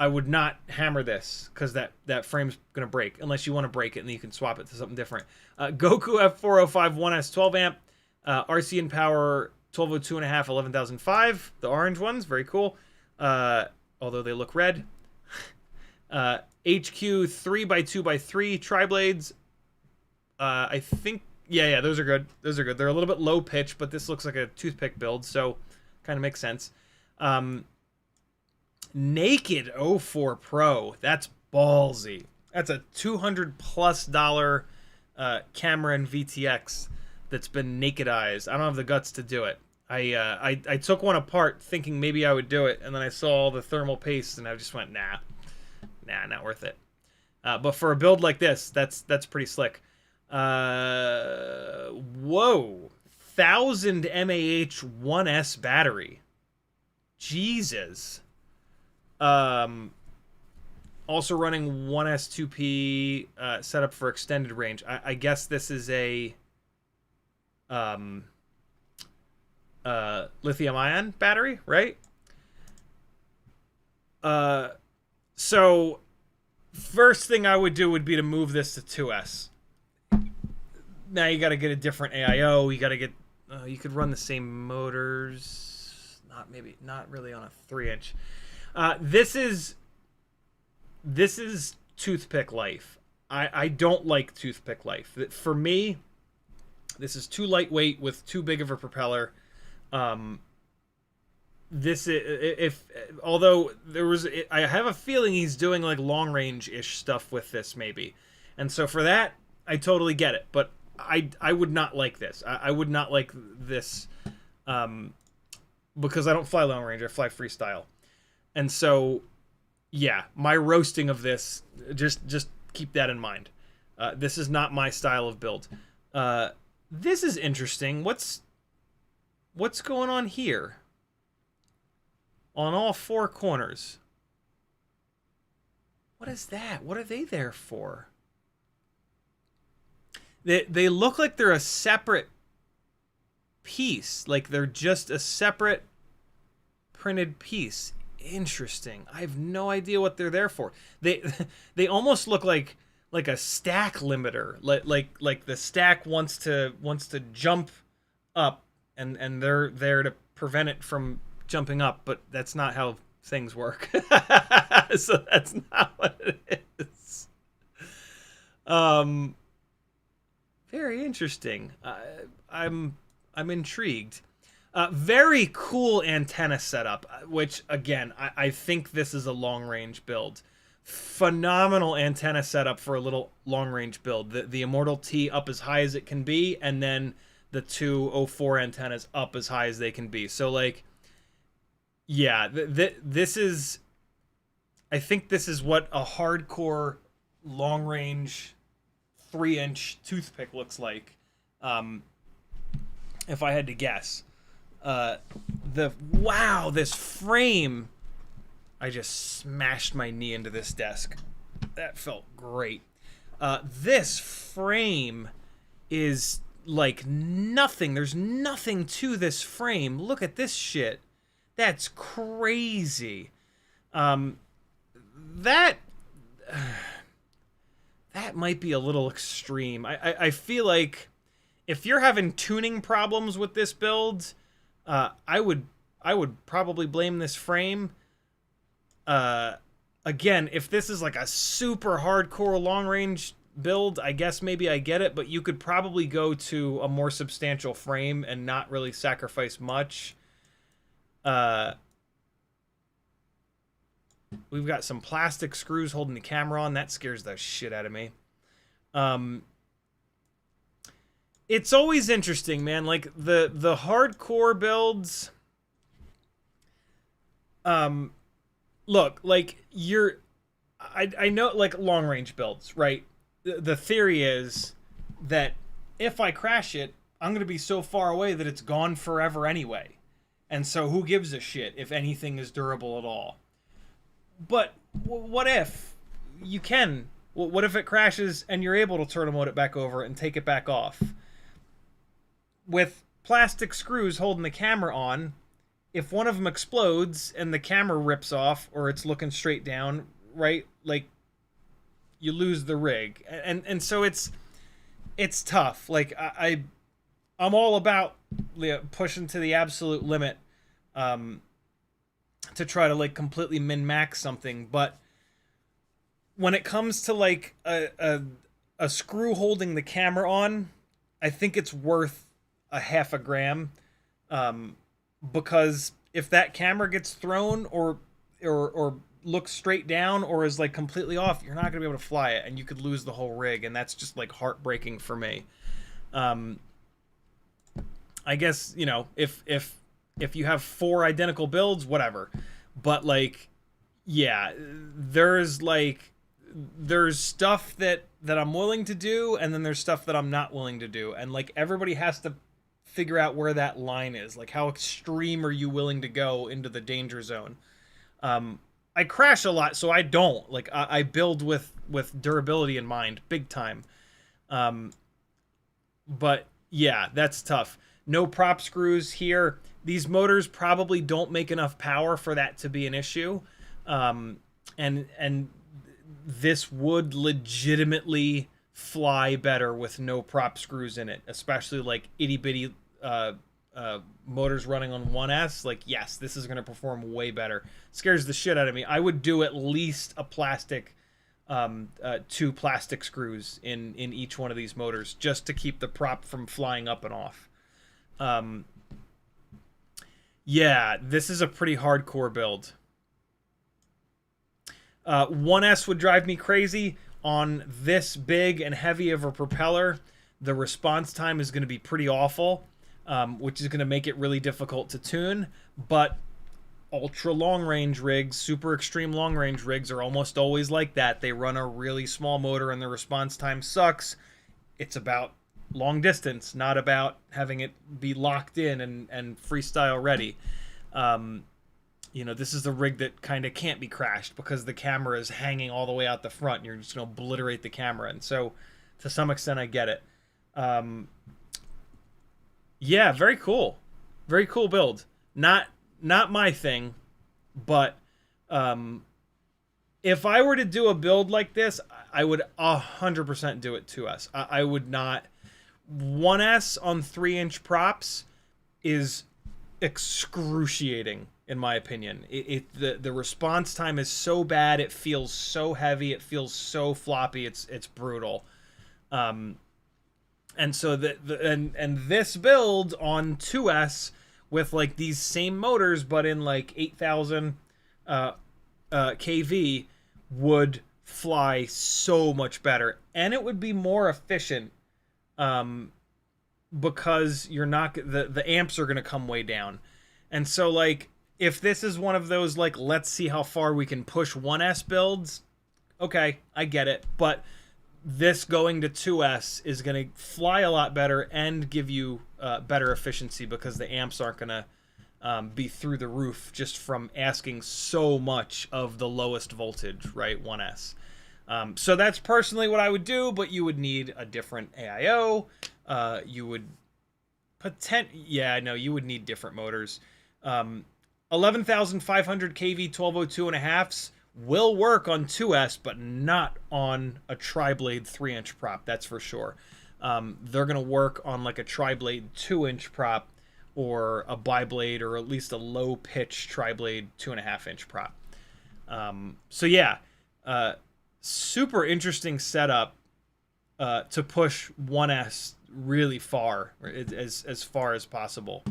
would not hammer this because that frame's going to break unless you want to break it and then you can swap it to something different. Goku F405 1S 12 amp. RCN power 1202.5 11,005. The orange ones. Very cool. Although they look red. HQ 3x2x3 tri-blades. I think, yeah, those are good. Those are good. They're a little bit low pitch, but this looks like a toothpick build, so kind of makes sense. Naked O4 Pro. That's ballsy. That's a $200+ camera and VTX that's been nakedized. I don't have the guts to do it. I took one apart thinking maybe I would do it, and then I saw all the thermal paste, and I just went, nah, not worth it. But for a build like this, that's pretty slick. Whoa, 1000 mAh 1S battery. Jesus. Also running 1S2P setup for extended range. I guess this is a lithium-ion battery, right? So first thing I would do would be to move this to 2S. Now you got to get a different AIO. You got to get. You could run the same motors. Not really on a 3-inch. This is toothpick life. I don't like toothpick life. For me, this is too lightweight with too big of a propeller. This is, although I have a feeling he's doing like long range ish stuff with this maybe, and so for that I totally get it. But I would not like this. I would not like this because I don't fly long range. I fly freestyle, and so yeah, my roasting of this, just keep that in mind. This is not my style of build. This is interesting. What's going on here? On all 4 corners. What is that? What are they there for? They look like they're a separate piece. Like they're just a separate printed piece. Interesting. I have no idea what they're there for. They almost look like a stack limiter. Like the stack wants to jump up and they're there to prevent it from jumping up, but that's not how things work. So that's not what it is. Very interesting. I'm intrigued. Very cool antenna setup, which again, I think this is a long range build. Phenomenal antenna setup for a little long range build. The Immortal T up as high as it can be, and then the 2 O4 antennas up as high as they can be. So like, yeah, this is, I think this is what a hardcore long range 3-inch toothpick looks like. If I had to guess. Wow, this frame. I just smashed my knee into this desk. That felt great. This frame is like nothing. There's nothing to this frame. Look at this shit. That's crazy. That might be a little extreme. I feel like if you're having tuning problems with this build, I would probably blame this frame. Again, if this is like a super hardcore long range build, I guess maybe I get it, but you could probably go to a more substantial frame and not really sacrifice much. We've got some plastic screws holding the camera on. That scares the shit out of me. It's always interesting, man. Like the hardcore builds. Look, like I know, like long range builds, right? The theory is that if I crash it, I'm gonna be so far away that it's gone forever anyway, and so who gives a shit if anything is durable at all? But what if you can? What if it crashes and you're able to turtle-mode it back over and take it back off? With plastic screws holding the camera on, if one of them explodes and the camera rips off or it's looking straight down, right? Like, you lose the rig. And so it's tough. Like, I'm all about pushing to the absolute limit to try to, like, completely min-max something. But when it comes to, like, a screw holding the camera on, I think it's worth a half a gram, because if that camera gets thrown or looks straight down or is like completely off, you're not gonna be able to fly it, and you could lose the whole rig, and that's just like heartbreaking for me. I guess, you know, if you have 4 identical builds, whatever, but like, yeah, there's stuff that I'm willing to do, and then there's stuff that I'm not willing to do, and like everybody has to figure out where that line is. Like, how extreme are you willing to go into the danger zone? I crash a lot, so I don't. Like, I build with durability in mind, big time. But yeah, that's tough. No prop screws here. These motors probably don't make enough power for that to be an issue. And this would legitimately fly better with no prop screws in it, especially like itty bitty motors running on 1S. Like, yes, this is going to perform way better. Scares the shit out of me. I would do at least a plastic 2 plastic screws in each one of these motors just to keep the prop from flying up and off. Yeah, this is a pretty hardcore build. 1S would drive me crazy. On this big and heavy of a propeller, the response time is going to be pretty awful, which is going to make it really difficult to tune. But ultra long range rigs, super extreme long range rigs are almost always like that. They run a really small motor and the response time sucks. It's about long distance, not about having it be locked in and freestyle ready. You know, this is the rig that kind of can't be crashed because the camera is hanging all the way out the front and you're just going to obliterate the camera. And so, to some extent, I get it. Yeah, very cool. Very cool build. Not my thing, but if I were to do a build like this, I would 100% do it 2S. I would not. 1S on 3-inch props is excruciating, in my opinion. The response time is so bad. It feels so heavy. It feels so floppy. It's brutal. And so and this build on 2S with like these same motors, but in like 8,000 kV, would fly so much better, and it would be more efficient. Because you're not, the amps are going to come way down. And so, like, if this is one of those, like, let's see how far we can push 1S builds, okay, I get it. But this going to 2S is going to fly a lot better and give you better efficiency because the amps aren't going to be through the roof just from asking so much of the lowest voltage, right, 1S. So that's personally what I would do, but you would need a different AIO. You would you would need different motors. 11,500 kV 1202.5s will work on 2S, but not on a tri-blade 3-inch prop. That's for sure. they're going to work on like a tri-blade 2-inch prop or a bi-blade or at least a low-pitch tri-blade 2.5-inch prop. So yeah, super interesting setup to push 1S really far, as far as possible.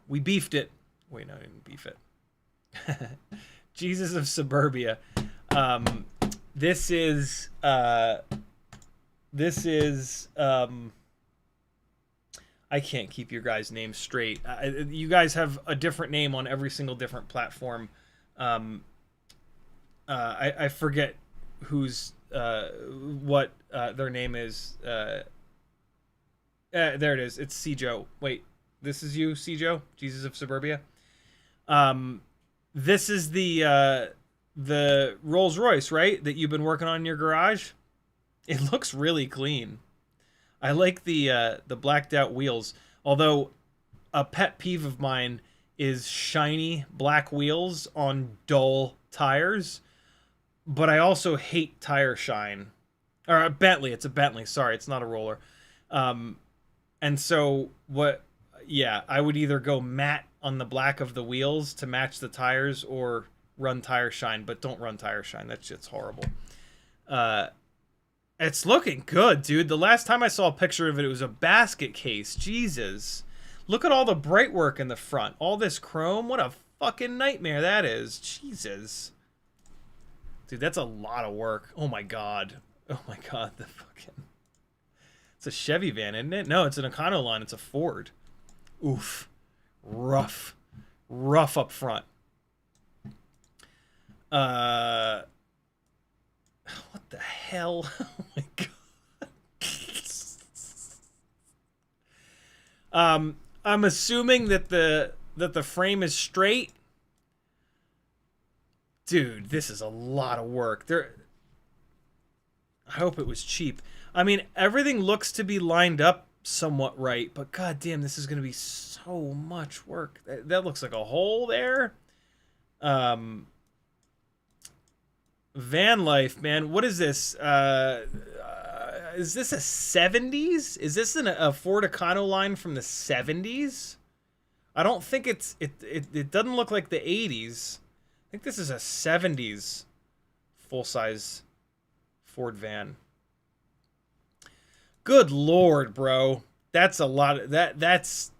We beefed it. Wait, no, I didn't beef it. Jesus of Suburbia. This is I can't keep your guys' names straight. You guys have a different name on every single different platform. I forget who's what their name is. There it is. It's Cijo. Wait, this is you, Cijo? Jesus of Suburbia. This is the Rolls Royce, right? That you've been working on in your garage. It looks really clean. I like the blacked out wheels. Although a pet peeve of mine is shiny black wheels on dull tires. But I also hate tire shine. Or a Bentley. It's a Bentley. Sorry, it's not a roller. And so what? Yeah, I would either go matte on the black of the wheels to match the tires, or run tire shine. But don't run tire shine. That shit's horrible. It's looking good, dude. The last time I saw a picture of it, it was a basket case. Jesus. Look at all the bright work in the front. All this chrome. What a fucking nightmare that is. Jesus. Dude, that's a lot of work. Oh my god. Oh my god. The fucking... It's a Chevy van, isn't it? No, it's an Econoline. It's a Ford. Oof. Rough. Rough up front. What the hell? Oh my god. I'm assuming that the frame is straight. Dude, this is a lot of work. I hope it was cheap. I mean, everything looks to be lined up somewhat right, but goddamn, this is going to be so much work. That looks like a hole there. Van life, man. What is this? Is this a 70s? Is this a Ford Econoline from the 70s? I don't think it doesn't look like the 80s. I think this is a 70s full-size Ford van. Good lord, bro. That's a lot of that's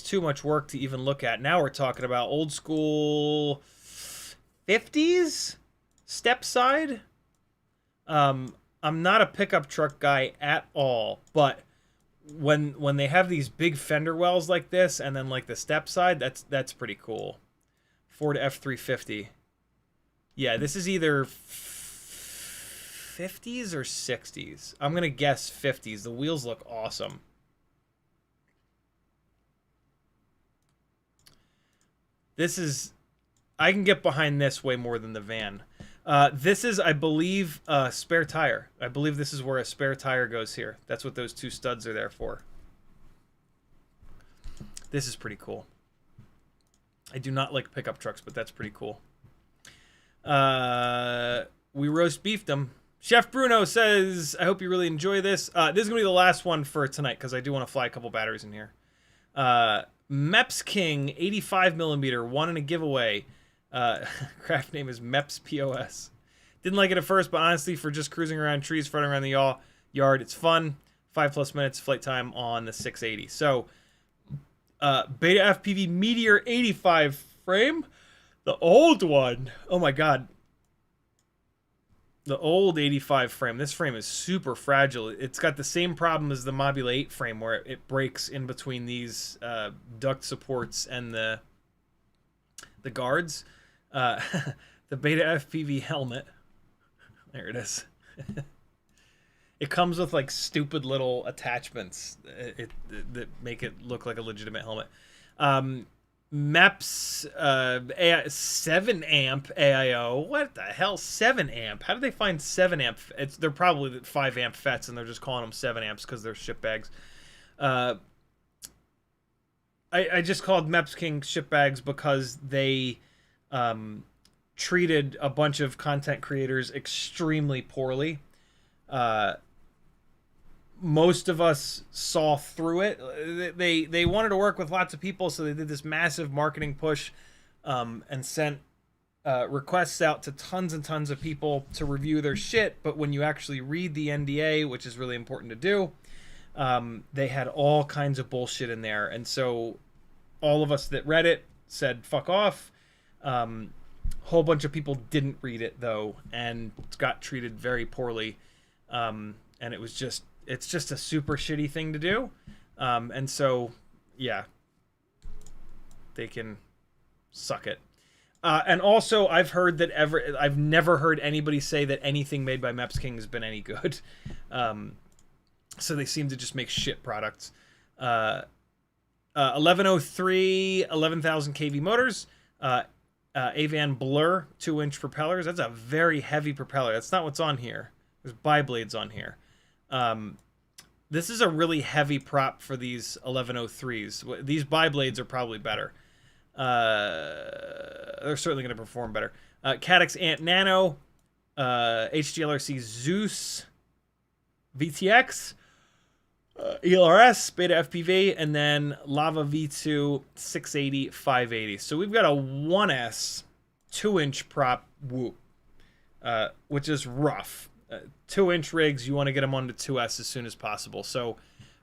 too much work to even look at. Now we're talking about old school 50s step side. I'm not a pickup truck guy at all, but when they have these big fender wells like this and then like the step side, that's pretty cool. Ford F350. Yeah, this is either 50s or 60s. I'm going to guess 50s. The wheels look awesome. This is... I can get behind this way more than the van. This is, I believe, a spare tire. I believe this is where a spare tire goes here. That's what those two studs are there for. This is pretty cool. I do not like pickup trucks, but that's pretty cool. We roast beefed them. Chef Bruno says, I hope you really enjoy this. This is going to be the last one for tonight because I do want to fly a couple batteries in here. Meps King, 85mm, won in a giveaway. Craft name is Meps POS. Didn't like it at first, but honestly, for just cruising around trees, fronting around the yard, it's fun. 5+ minutes flight time on the 680. So, BetaFPV Meteor 85 frame. The old one. Oh my god. The old 85 frame. This frame is super fragile. It's got the same problem as the Mobula 8 frame where it breaks in between these duct supports and the guards. The BetaFPV helmet. There it is. It comes with like stupid little attachments that make it look like a legitimate helmet. MEPS 7 amp AIO. What the hell? 7 amp? How did they find 7 amp? They're probably 5 amp FETs and they're just calling them 7 amps because they're ship bags. I just called MEPS King ship bags because they treated a bunch of content creators extremely poorly. most of us saw through it. They wanted to work with lots of people, so they did this massive marketing push, and sent requests out to tons and tons of people to review their shit. But when you actually read the NDA, which is really important to do, they had all kinds of bullshit in there. And so all of us that read it said, fuck off. Whole bunch of people didn't read it though, and got treated very poorly. And it's just a super shitty thing to do. And so, yeah, they can suck it. And also, I've heard that I've never heard anybody say that anything made by Meps King has been any good. So they seem to just make shit products. 1103, 11,000 kV motors. Avan Blur 2-inch propellers. That's a very heavy propeller. That's not what's on here. There's bi-blades on here. This is a really heavy prop for these 1103s. These bi-blades are probably better. They're certainly going to perform better. Caddx Ant Nano, HDLRC Zeus, VTX, ELRS, BetaFPV, and then Lava V2 680, 580. So we've got a 1S 2-inch prop whoop, which is rough. 2-inch rigs, you want to get them onto 2S as soon as possible. So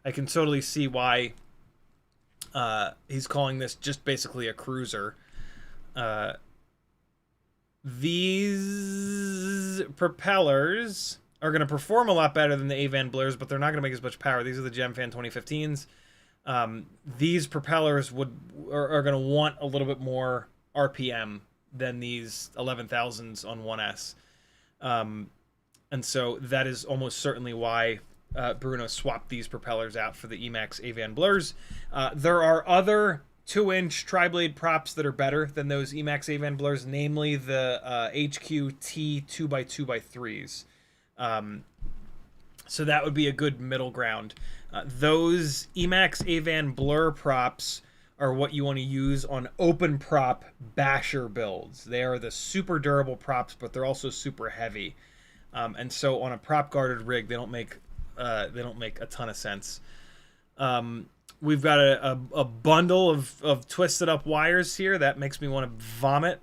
I can totally see why he's calling this just basically a cruiser. These propellers are going to perform a lot better than the Avan Blurs, but they're not going to make as much power. These are the Gemfan 2015s. These propellers are going to want a little bit more RPM than these 11,000s on 1S. And so that is almost certainly why Bruno swapped these propellers out for the Emax Avan Blurs. There are other 2-inch tri-blade props that are better than those Emax Avan Blurs, namely the HQT 2x2x3s. So that would be a good middle ground. Those Emax Avan Blur props are what you want to use on open prop basher builds. They are the super durable props, but they're also super heavy. And so on a prop guarded rig, they don't make a ton of sense. We've got a bundle of twisted up wires here. That makes me want to vomit.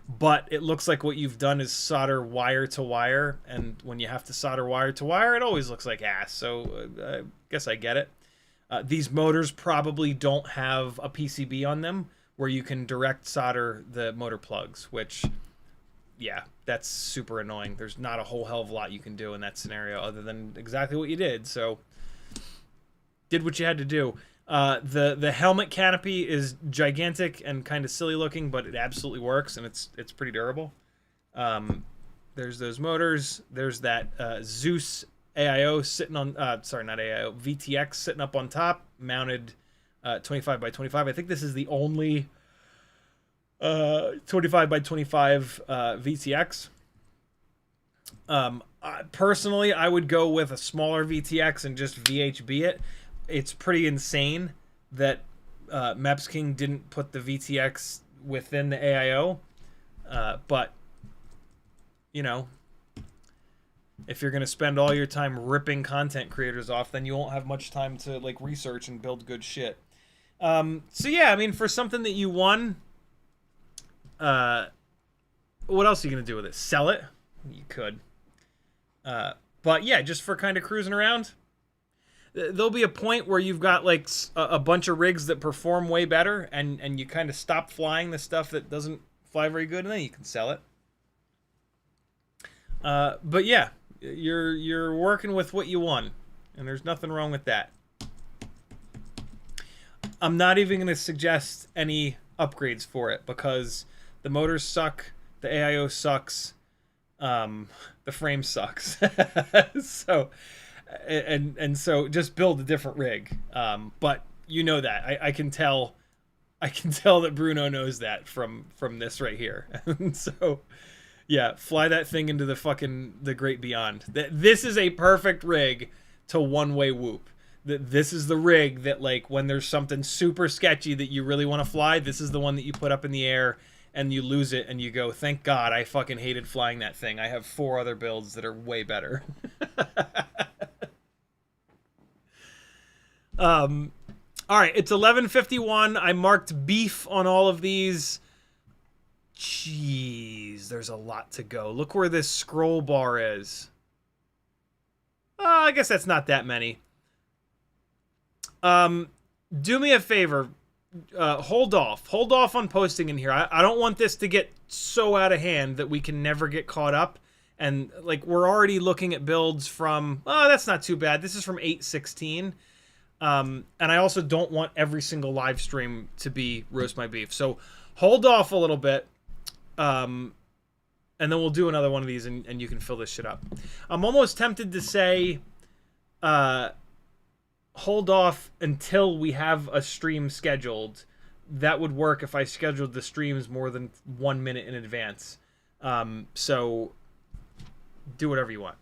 But it looks like what you've done is solder wire to wire. And when you have to solder wire to wire, it always looks like ass. So I guess I get it. These motors probably don't have a PCB on them where you can direct solder the motor plugs, which, yeah, that's super annoying. There's not a whole hell of a lot you can do in that scenario other than exactly what you did. So did what you had to do. The helmet canopy is gigantic and kind of silly looking, but it absolutely works, and it's pretty durable. There's those motors. There's that Zeus AIO sitting on, sorry, not AIO, VTX sitting up on top, mounted 25 by 25. I think this is the only 25 by 25 VTX. Personally, I would go with a smaller VTX and just VHB it. It's pretty insane that Meps King didn't put the VTX within the AIO. But, you know, if you're going to spend all your time ripping content creators off, then you won't have much time to, like, research and build good shit. So, yeah, I mean, for something that you won, what else are you going to do with it? Sell it? You could. But, yeah, just for kind of cruising around. There'll be a point where you've got like a bunch of rigs that perform way better, and you kind of stop flying the stuff that doesn't fly very good, and then you can sell it. But yeah, you're working with what you won, and there's nothing wrong with that. I'm not even going to suggest any upgrades for it because the motors suck, the AIO sucks, the frame sucks. So. And so just build a different rig. But you know that. I can tell that Bruno knows that from this right here. And so yeah, fly that thing into the great beyond. This is a perfect rig to one-way whoop. This is the rig that, like, when there's something super sketchy that you really want to fly, this is the one that you put up in the air and you lose it and you go, thank God I fucking hated flying that thing. I have 4 other builds that are way better. All right, it's 11:51. I marked beef on all of these. Jeez, there's a lot to go. Look where this scroll bar is. I guess that's not that many. Do me a favor. Hold off. Hold off on posting in here. I don't want this to get so out of hand that we can never get caught up. And, like, we're already looking at builds from... Oh, that's not too bad. This is from 8/16. And I also don't want every single live stream to be Roast My Beef. So hold off a little bit. And then we'll do another one of these and you can fill this shit up. I'm almost tempted to say... hold off until we have a stream scheduled. That would work if I scheduled the streams more than 1 minute in advance. So do whatever you want.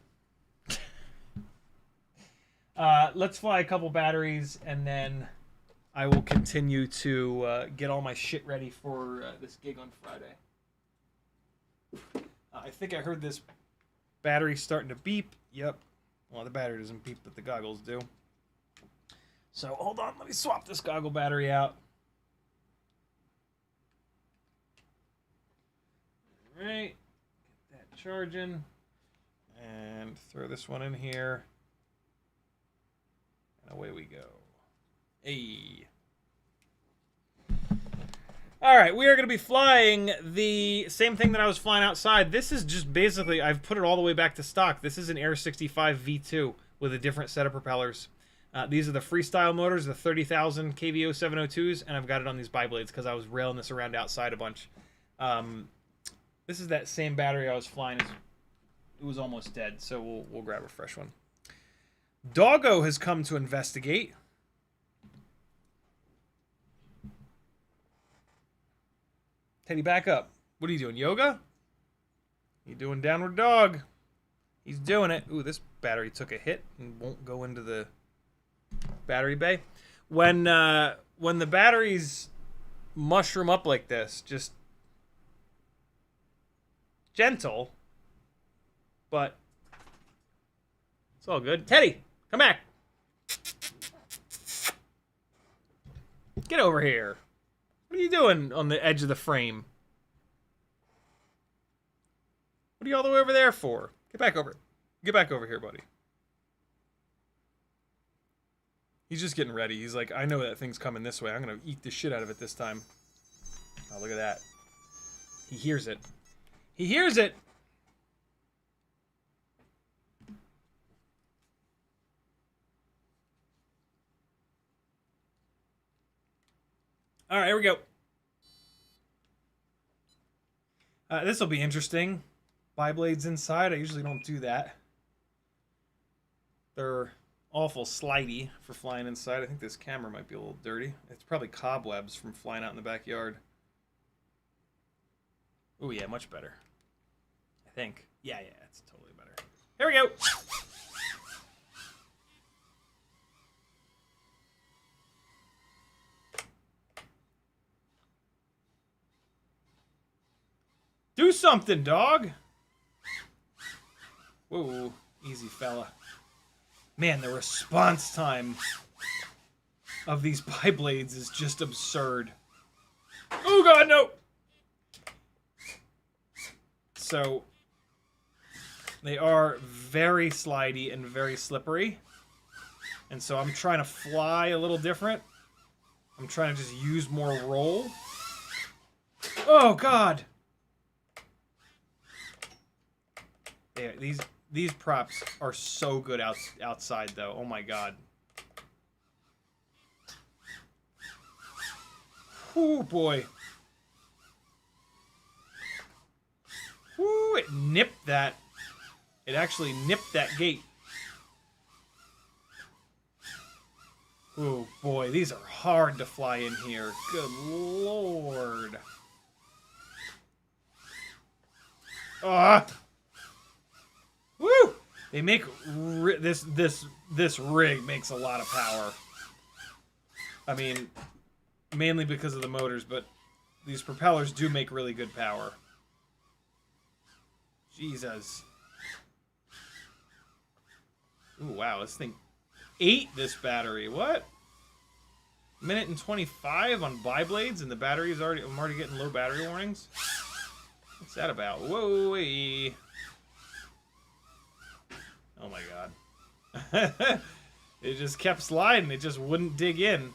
Let's fly a couple batteries and then I will continue to get all my shit ready for this gig on Friday. I think I heard this battery starting to beep. Yep. Well, the battery doesn't beep, but the goggles do. So, hold on. Let me swap this goggle battery out. All right. Get that charging. And throw this one in here. And away we go. Hey. All right. We are going to be flying the same thing that I was flying outside. This is just basically, I've put it all the way back to stock. This is an Air 65 V2 with a different set of propellers. These are the Freestyle motors, the 30,000 KVO 702s, and I've got it on these bi-blades because I was railing this around outside a bunch. This is that same battery I was flying. It was almost dead, so we'll grab a fresh one. Doggo has come to investigate. Teddy, back up. What are you doing, yoga? You doing downward dog? He's doing it. Ooh, this battery took a hit and won't go into the... battery bay. When the batteries mushroom up like this, just gentle, but it's all good. Teddy, come back. Get over here. What are you doing on the edge of the frame? What are you all the way over there for? Get back over. Get back over here, buddy. He's just getting ready. He's like, I know that thing's coming this way. I'm going to eat the shit out of it this time. Oh, look at that. He hears it. He hears it! All right, here we go. This will be interesting. Bi-blades inside. I usually don't do that. They're awful slidey for flying inside. I think this camera might be a little dirty. It's probably cobwebs from flying out in the backyard. Oh yeah, much better. I think. Yeah, it's totally better. Here we go. Do something, dog. Whoa, easy fella. Man, the response time of these bi-blades is just absurd. Oh god, no! So, they are very slidey and very slippery. And so I'm trying to fly a little different. I'm trying to just use more roll. Oh god! Yeah, these props are so good outside, though. Oh my god. Oh boy. Whoo, it nipped that. It actually nipped that gate. Oh boy, these are hard to fly in here. Good lord. Ah. Woo! They make this rig makes a lot of power. I mean, mainly because of the motors, but these propellers do make really good power. Jesus. Ooh, wow, this thing ate this battery. What? Minute and 25 on bi-blades, and the battery is already... I'm already getting low battery warnings. What's that about? Whoa-wee. Oh my god. It just kept sliding. It just wouldn't dig in.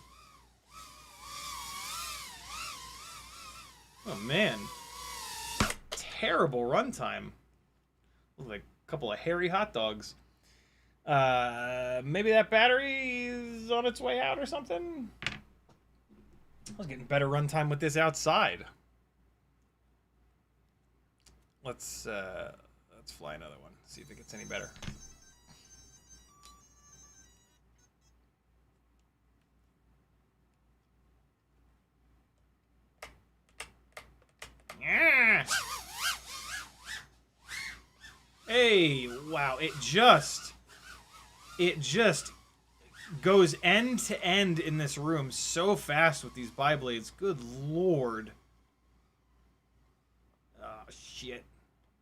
Oh man. Terrible runtime. Like a couple of hairy hot dogs. Maybe that battery is on its way out or something? I was getting better runtime with this outside. Let's fly another one. See if it gets any better. Yeah. Hey, wow, it just goes end to end in this room so fast with these bi-blades. Good lord. Oh, shit.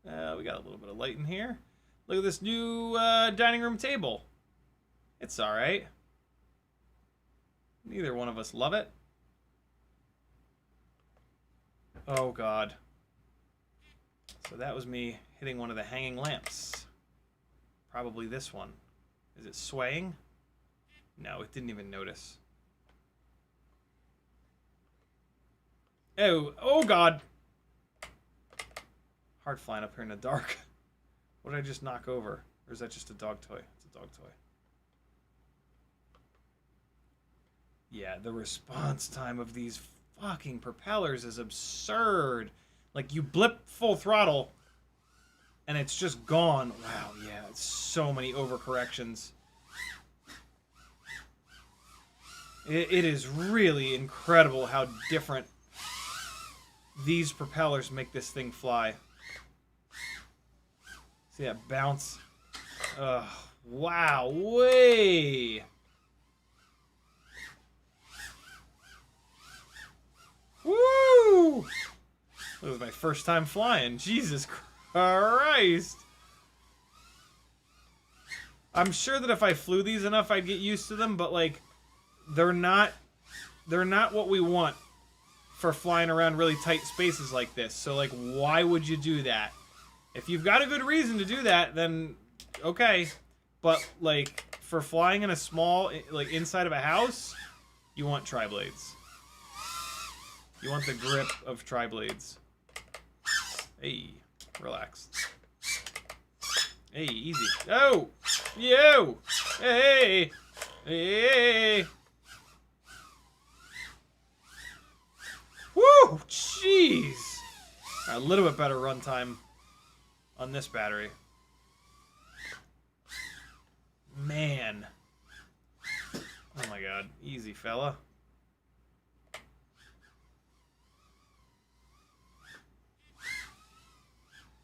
We got a little bit of light in here. Look at this new dining room table. It's alright. Neither one of us love it. Oh, God. So that was me hitting one of the hanging lamps. Probably this one. Is it swaying? No, it didn't even notice. Oh God. Hard flying up here in the dark. What did I just knock over? Or is that just a dog toy? It's a dog toy. Yeah, the response time of these fucking propellers is absurd. Like, you blip full throttle, and it's just gone. Wow, yeah, it's so many overcorrections. It is really incredible how different these propellers make this thing fly. See that bounce? Wow, way! Woo! It was my first time flying. Jesus Christ! I'm sure that if I flew these enough, I'd get used to them, but like, they're not what we want for flying around really tight spaces like this. So like, why would you do that? If you've got a good reason to do that, then okay. But like, for flying in a small, like inside of a house, you want tri-blades. You want the grip of tri-blades. Hey, relax. Hey, easy. Oh! Yo! Hey! Hey! Woo! Jeez! A little bit better runtime on this battery. Man. Oh my god. Easy, fella.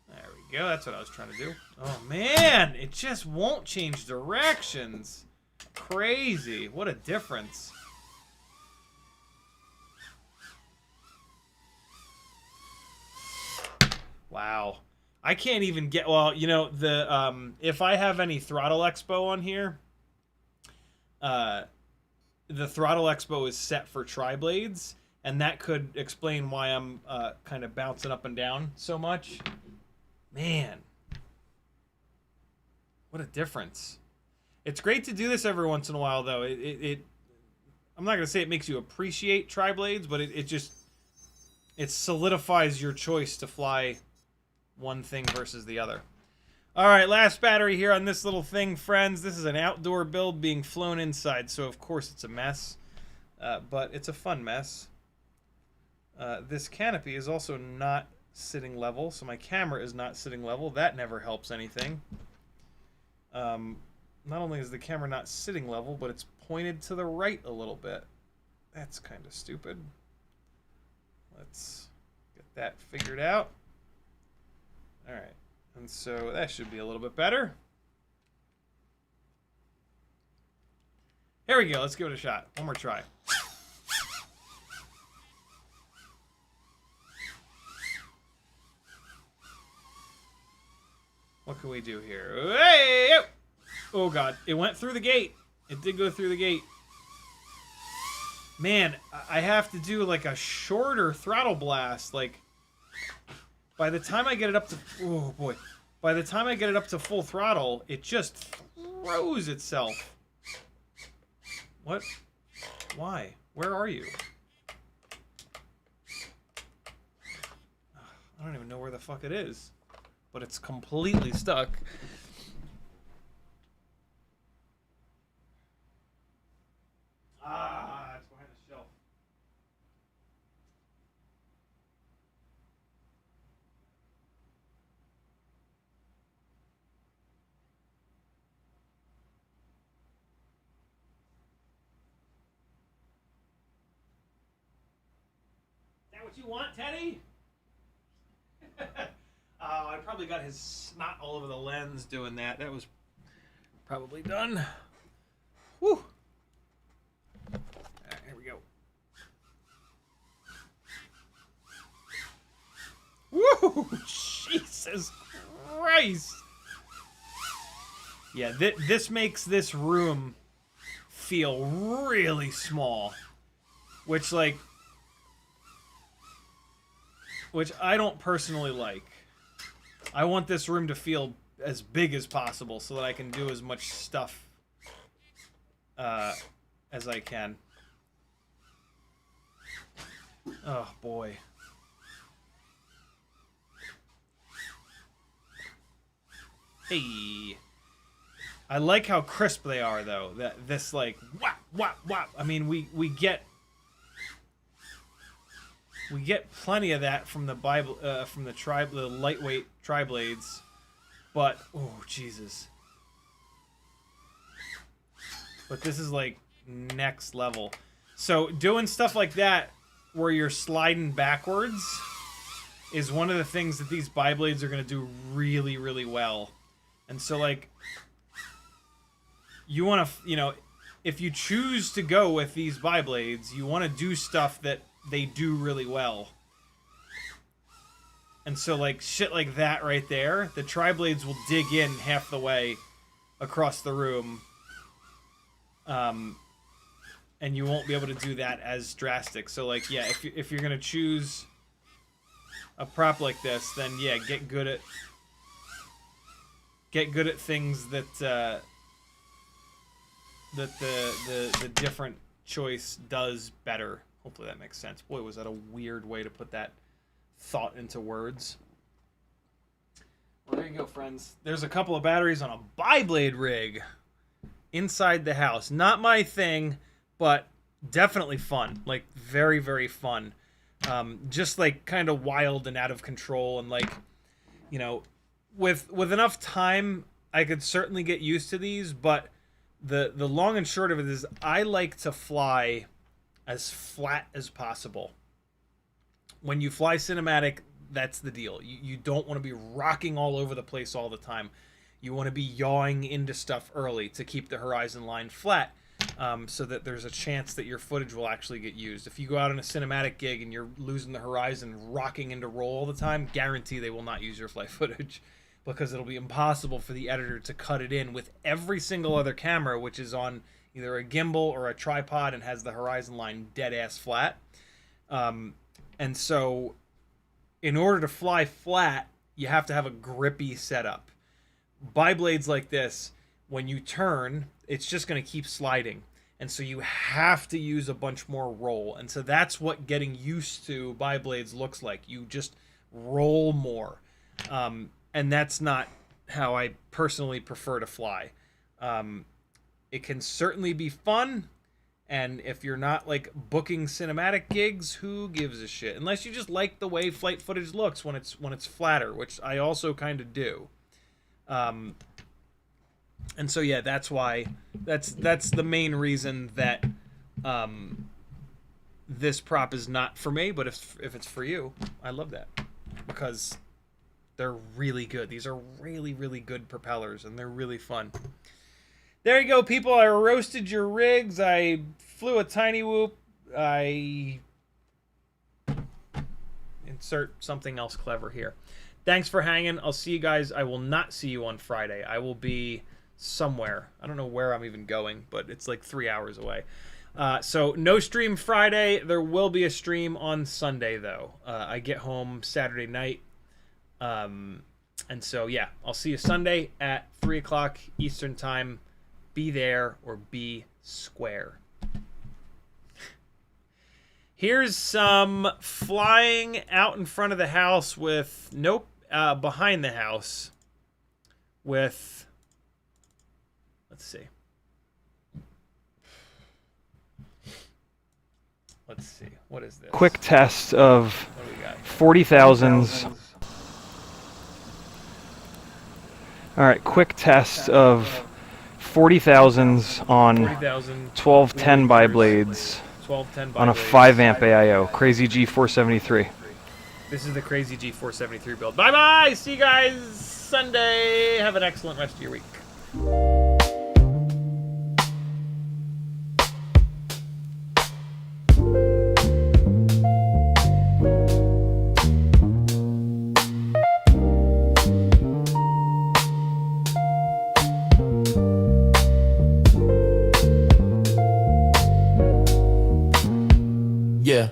There we go. That's what I was trying to do. Oh man! It just won't change directions. Crazy. What a difference. Wow. I can't even get, well, you know, the if I have any throttle expo on here, the throttle expo is set for tri-blades, and that could explain why I'm kind of bouncing up and down so much. Man. What a difference. It's great to do this every once in a while, though. I'm not going to say it makes you appreciate tri-blades, but it solidifies your choice to fly one thing versus the other. All right, last battery here on this little thing, friends. This is an outdoor build being flown inside, so of course it's a mess, but it's a fun mess. This canopy is also not sitting level, so my camera is not sitting level. That never helps anything. Not only is the camera not sitting level, but it's pointed to the right a little bit. That's kind of stupid. Let's get that figured out. All right, and so that should be a little bit better. Here we go. Let's give it a shot. One more try. What can we do here? Hey! Oh, God. It went through the gate. It did go through the gate. Man, I have to do like a shorter throttle blast. Like, by the time I get it up to, oh boy, by the time I get it up to full throttle, it just throws itself. What? Why? Where are you? I don't even know where the fuck it is, but it's completely stuck. Ah, it's behind the shelf. Is that what you want, Teddy? Oh, I probably got his snot all over the lens doing that. That was probably done. Whew. Alright, here we go. Woo! Jesus Christ! Yeah, this makes this room feel really small. Which, like... Which I don't personally like. I want this room to feel as big as possible so that I can do as much stuff as I can. Oh, boy. Hey. I like how crisp they are, though. That this, like, whap, whap, whap. I mean, we get plenty of that from the the lightweight tri-blades, but oh Jesus! But this is like next level. So doing stuff like that, where you're sliding backwards, is one of the things that these bi-blades are going to do really, really well. And so, like, you want to, you know, if you choose to go with these bi-blades, you want to do stuff that they do really well. And so, like, shit like that right there, the tri-blades will dig in half the way across the room. And you won't be able to do that as drastic. So, like, yeah, if you're going to choose a prop like this, then, yeah, get good at things that, the different choice does better. Hopefully that makes sense. Boy, was that a weird way to put that thought into words. Well, there you go, friends. There's a couple of batteries on a bi-blade rig inside the house. Not my thing, but definitely fun. Like, very, very fun. Just, like, kind of wild and out of control. And, like, you know, with enough time, I could certainly get used to these. But the long and short of it is I like to fly as flat as possible. When you fly cinematic, that's the deal. You don't want to be rocking all over the place all the time. You want to be yawing into stuff early to keep the horizon line flat, so that there's a chance that your footage will actually get used. If you go out on a cinematic gig and you're losing the horizon, rocking into roll all the time, guarantee they will not use your flight footage, because it'll be impossible for the editor to cut it in with every single other camera, which is on either a gimbal or a tripod and has the horizon line dead ass flat. And so in order to fly flat, you have to have a grippy setup. Bi-blades like this, when you turn, it's just going to keep sliding. And so you have to use a bunch more roll. And so that's what getting used to bi-blades looks like. You just roll more. And that's not how I personally prefer to fly. It can certainly be fun, and if you're not, like, booking cinematic gigs, who gives a shit? Unless you just like the way flight footage looks when it's flatter, which I also kind of do. And so, yeah, that's why, that's the main reason that this prop is not for me, but if it's for you, I love that, because they're really good. These are really, really good propellers, and they're really fun. There you go, people. I roasted your rigs. I flew a tiny whoop. I insert something else clever here. Thanks for hanging. I'll see you guys. I will not see you on Friday. I will be somewhere. I don't know where I'm even going, but it's like 3 hours away. So no stream Friday. There will be a stream on Sunday, though. I get home Saturday night. And so, yeah, I'll see you Sunday at 3 o'clock Eastern Time. Be there or be square. Here's some flying out in front of the house with, nope, behind the house with, let's see. Let's see, what is this? Quick test of What do we got? 40,000s. All right, quick test of 40,000s on 40,000. 1210 weBLEEDs 1210 on a 5 amp AIO, Crazy G473. This is the Crazy G473 build. Bye bye! See you guys Sunday. Have an excellent rest of your week. Yeah.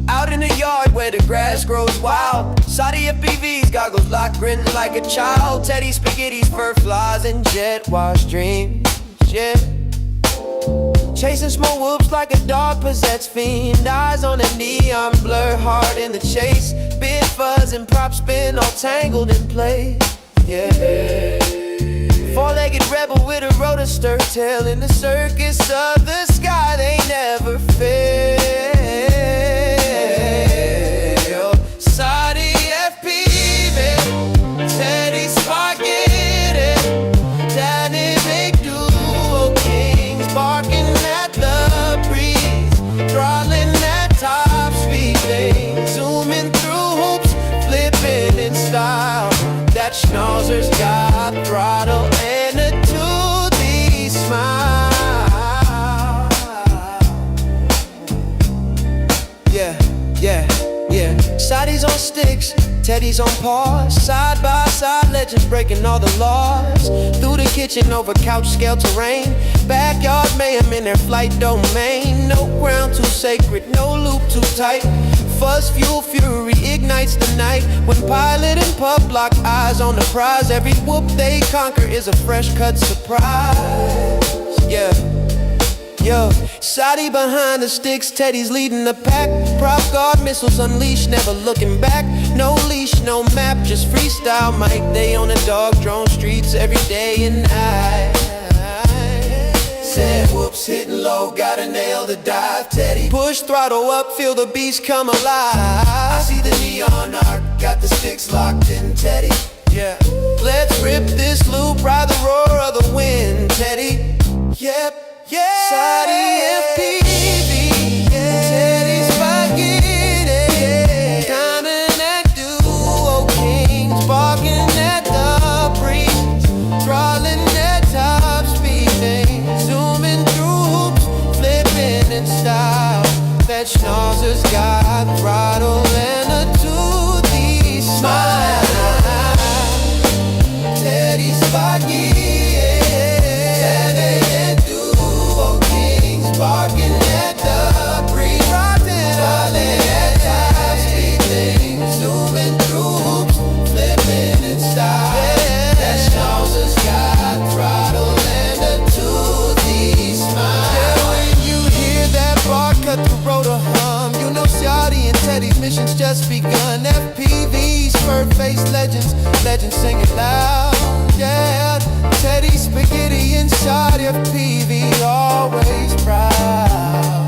Out in the yard where the grass grows wild, CiottiFPV's goggles locked, grinning like a child. Teddy Spaghetti's fur flies and jet wash dreams, yeah. Chasing small whoops like a dog possessed fiend. Eyes on a neon blur, hard in the chase. Bit fuzz and prop spin all tangled in place, yeah. Four-legged rebel with a rotor stir tail in the circus of the sky. They never fail. CiottiFPV, Teddy Spaghetti, dynamic duo kings, barking at the breeze, throttling at top speed, things zooming through hoops, flipping in style. That schnauzer's got throttle and a toothy smile. Yeah, yeah, yeah. Soddy's on sticks, Teddy's on paws. Side by side, legends breaking all the laws. Through the kitchen, over couch scale terrain. Backyard mayhem in their flight domain. No ground too sacred, no loop too tight. Fuzz, fuel, fury ignites the night. When pilot and pup lock eyes on the prize, every whoop they conquer is a fresh cut surprise. Yeah, yo, Soddy behind the sticks, Teddy's leading the pack. Prop guard missiles unleashed, never looking back. No leash, no map, just freestyle mic. They on the dog drone streets every day and night. Said whoops, hitting low, gotta nail the dive, Teddy. Push throttle up, feel the beast come alive. I see the neon arc, got the sticks locked in, Teddy. Yeah, let's rip this loop, ride the roar of the wind, Teddy. Yep, yeah. CiottiFPV, yeah. Teddy Spaghetti, yeah. Diamond and duo kings, barking at the breeze, throttling at top speed, zooming through hoops, flipping in style. That schnauzer's got throttle and a toothy smile. Teddy Spaghetti, and duo kings, barking at the breeze, throttling at top speed, zooming through hoops, flipping in style. That schnauzer's got throttle and a toothy smile. Yeah, when you hear that bar cut the rotor hum, you know Ciotti and Teddy's mission's just begun. FPV's fur-faced legends, legends singing loud. Yeah, Teddy Spaghetti and CiottiFPV always proud.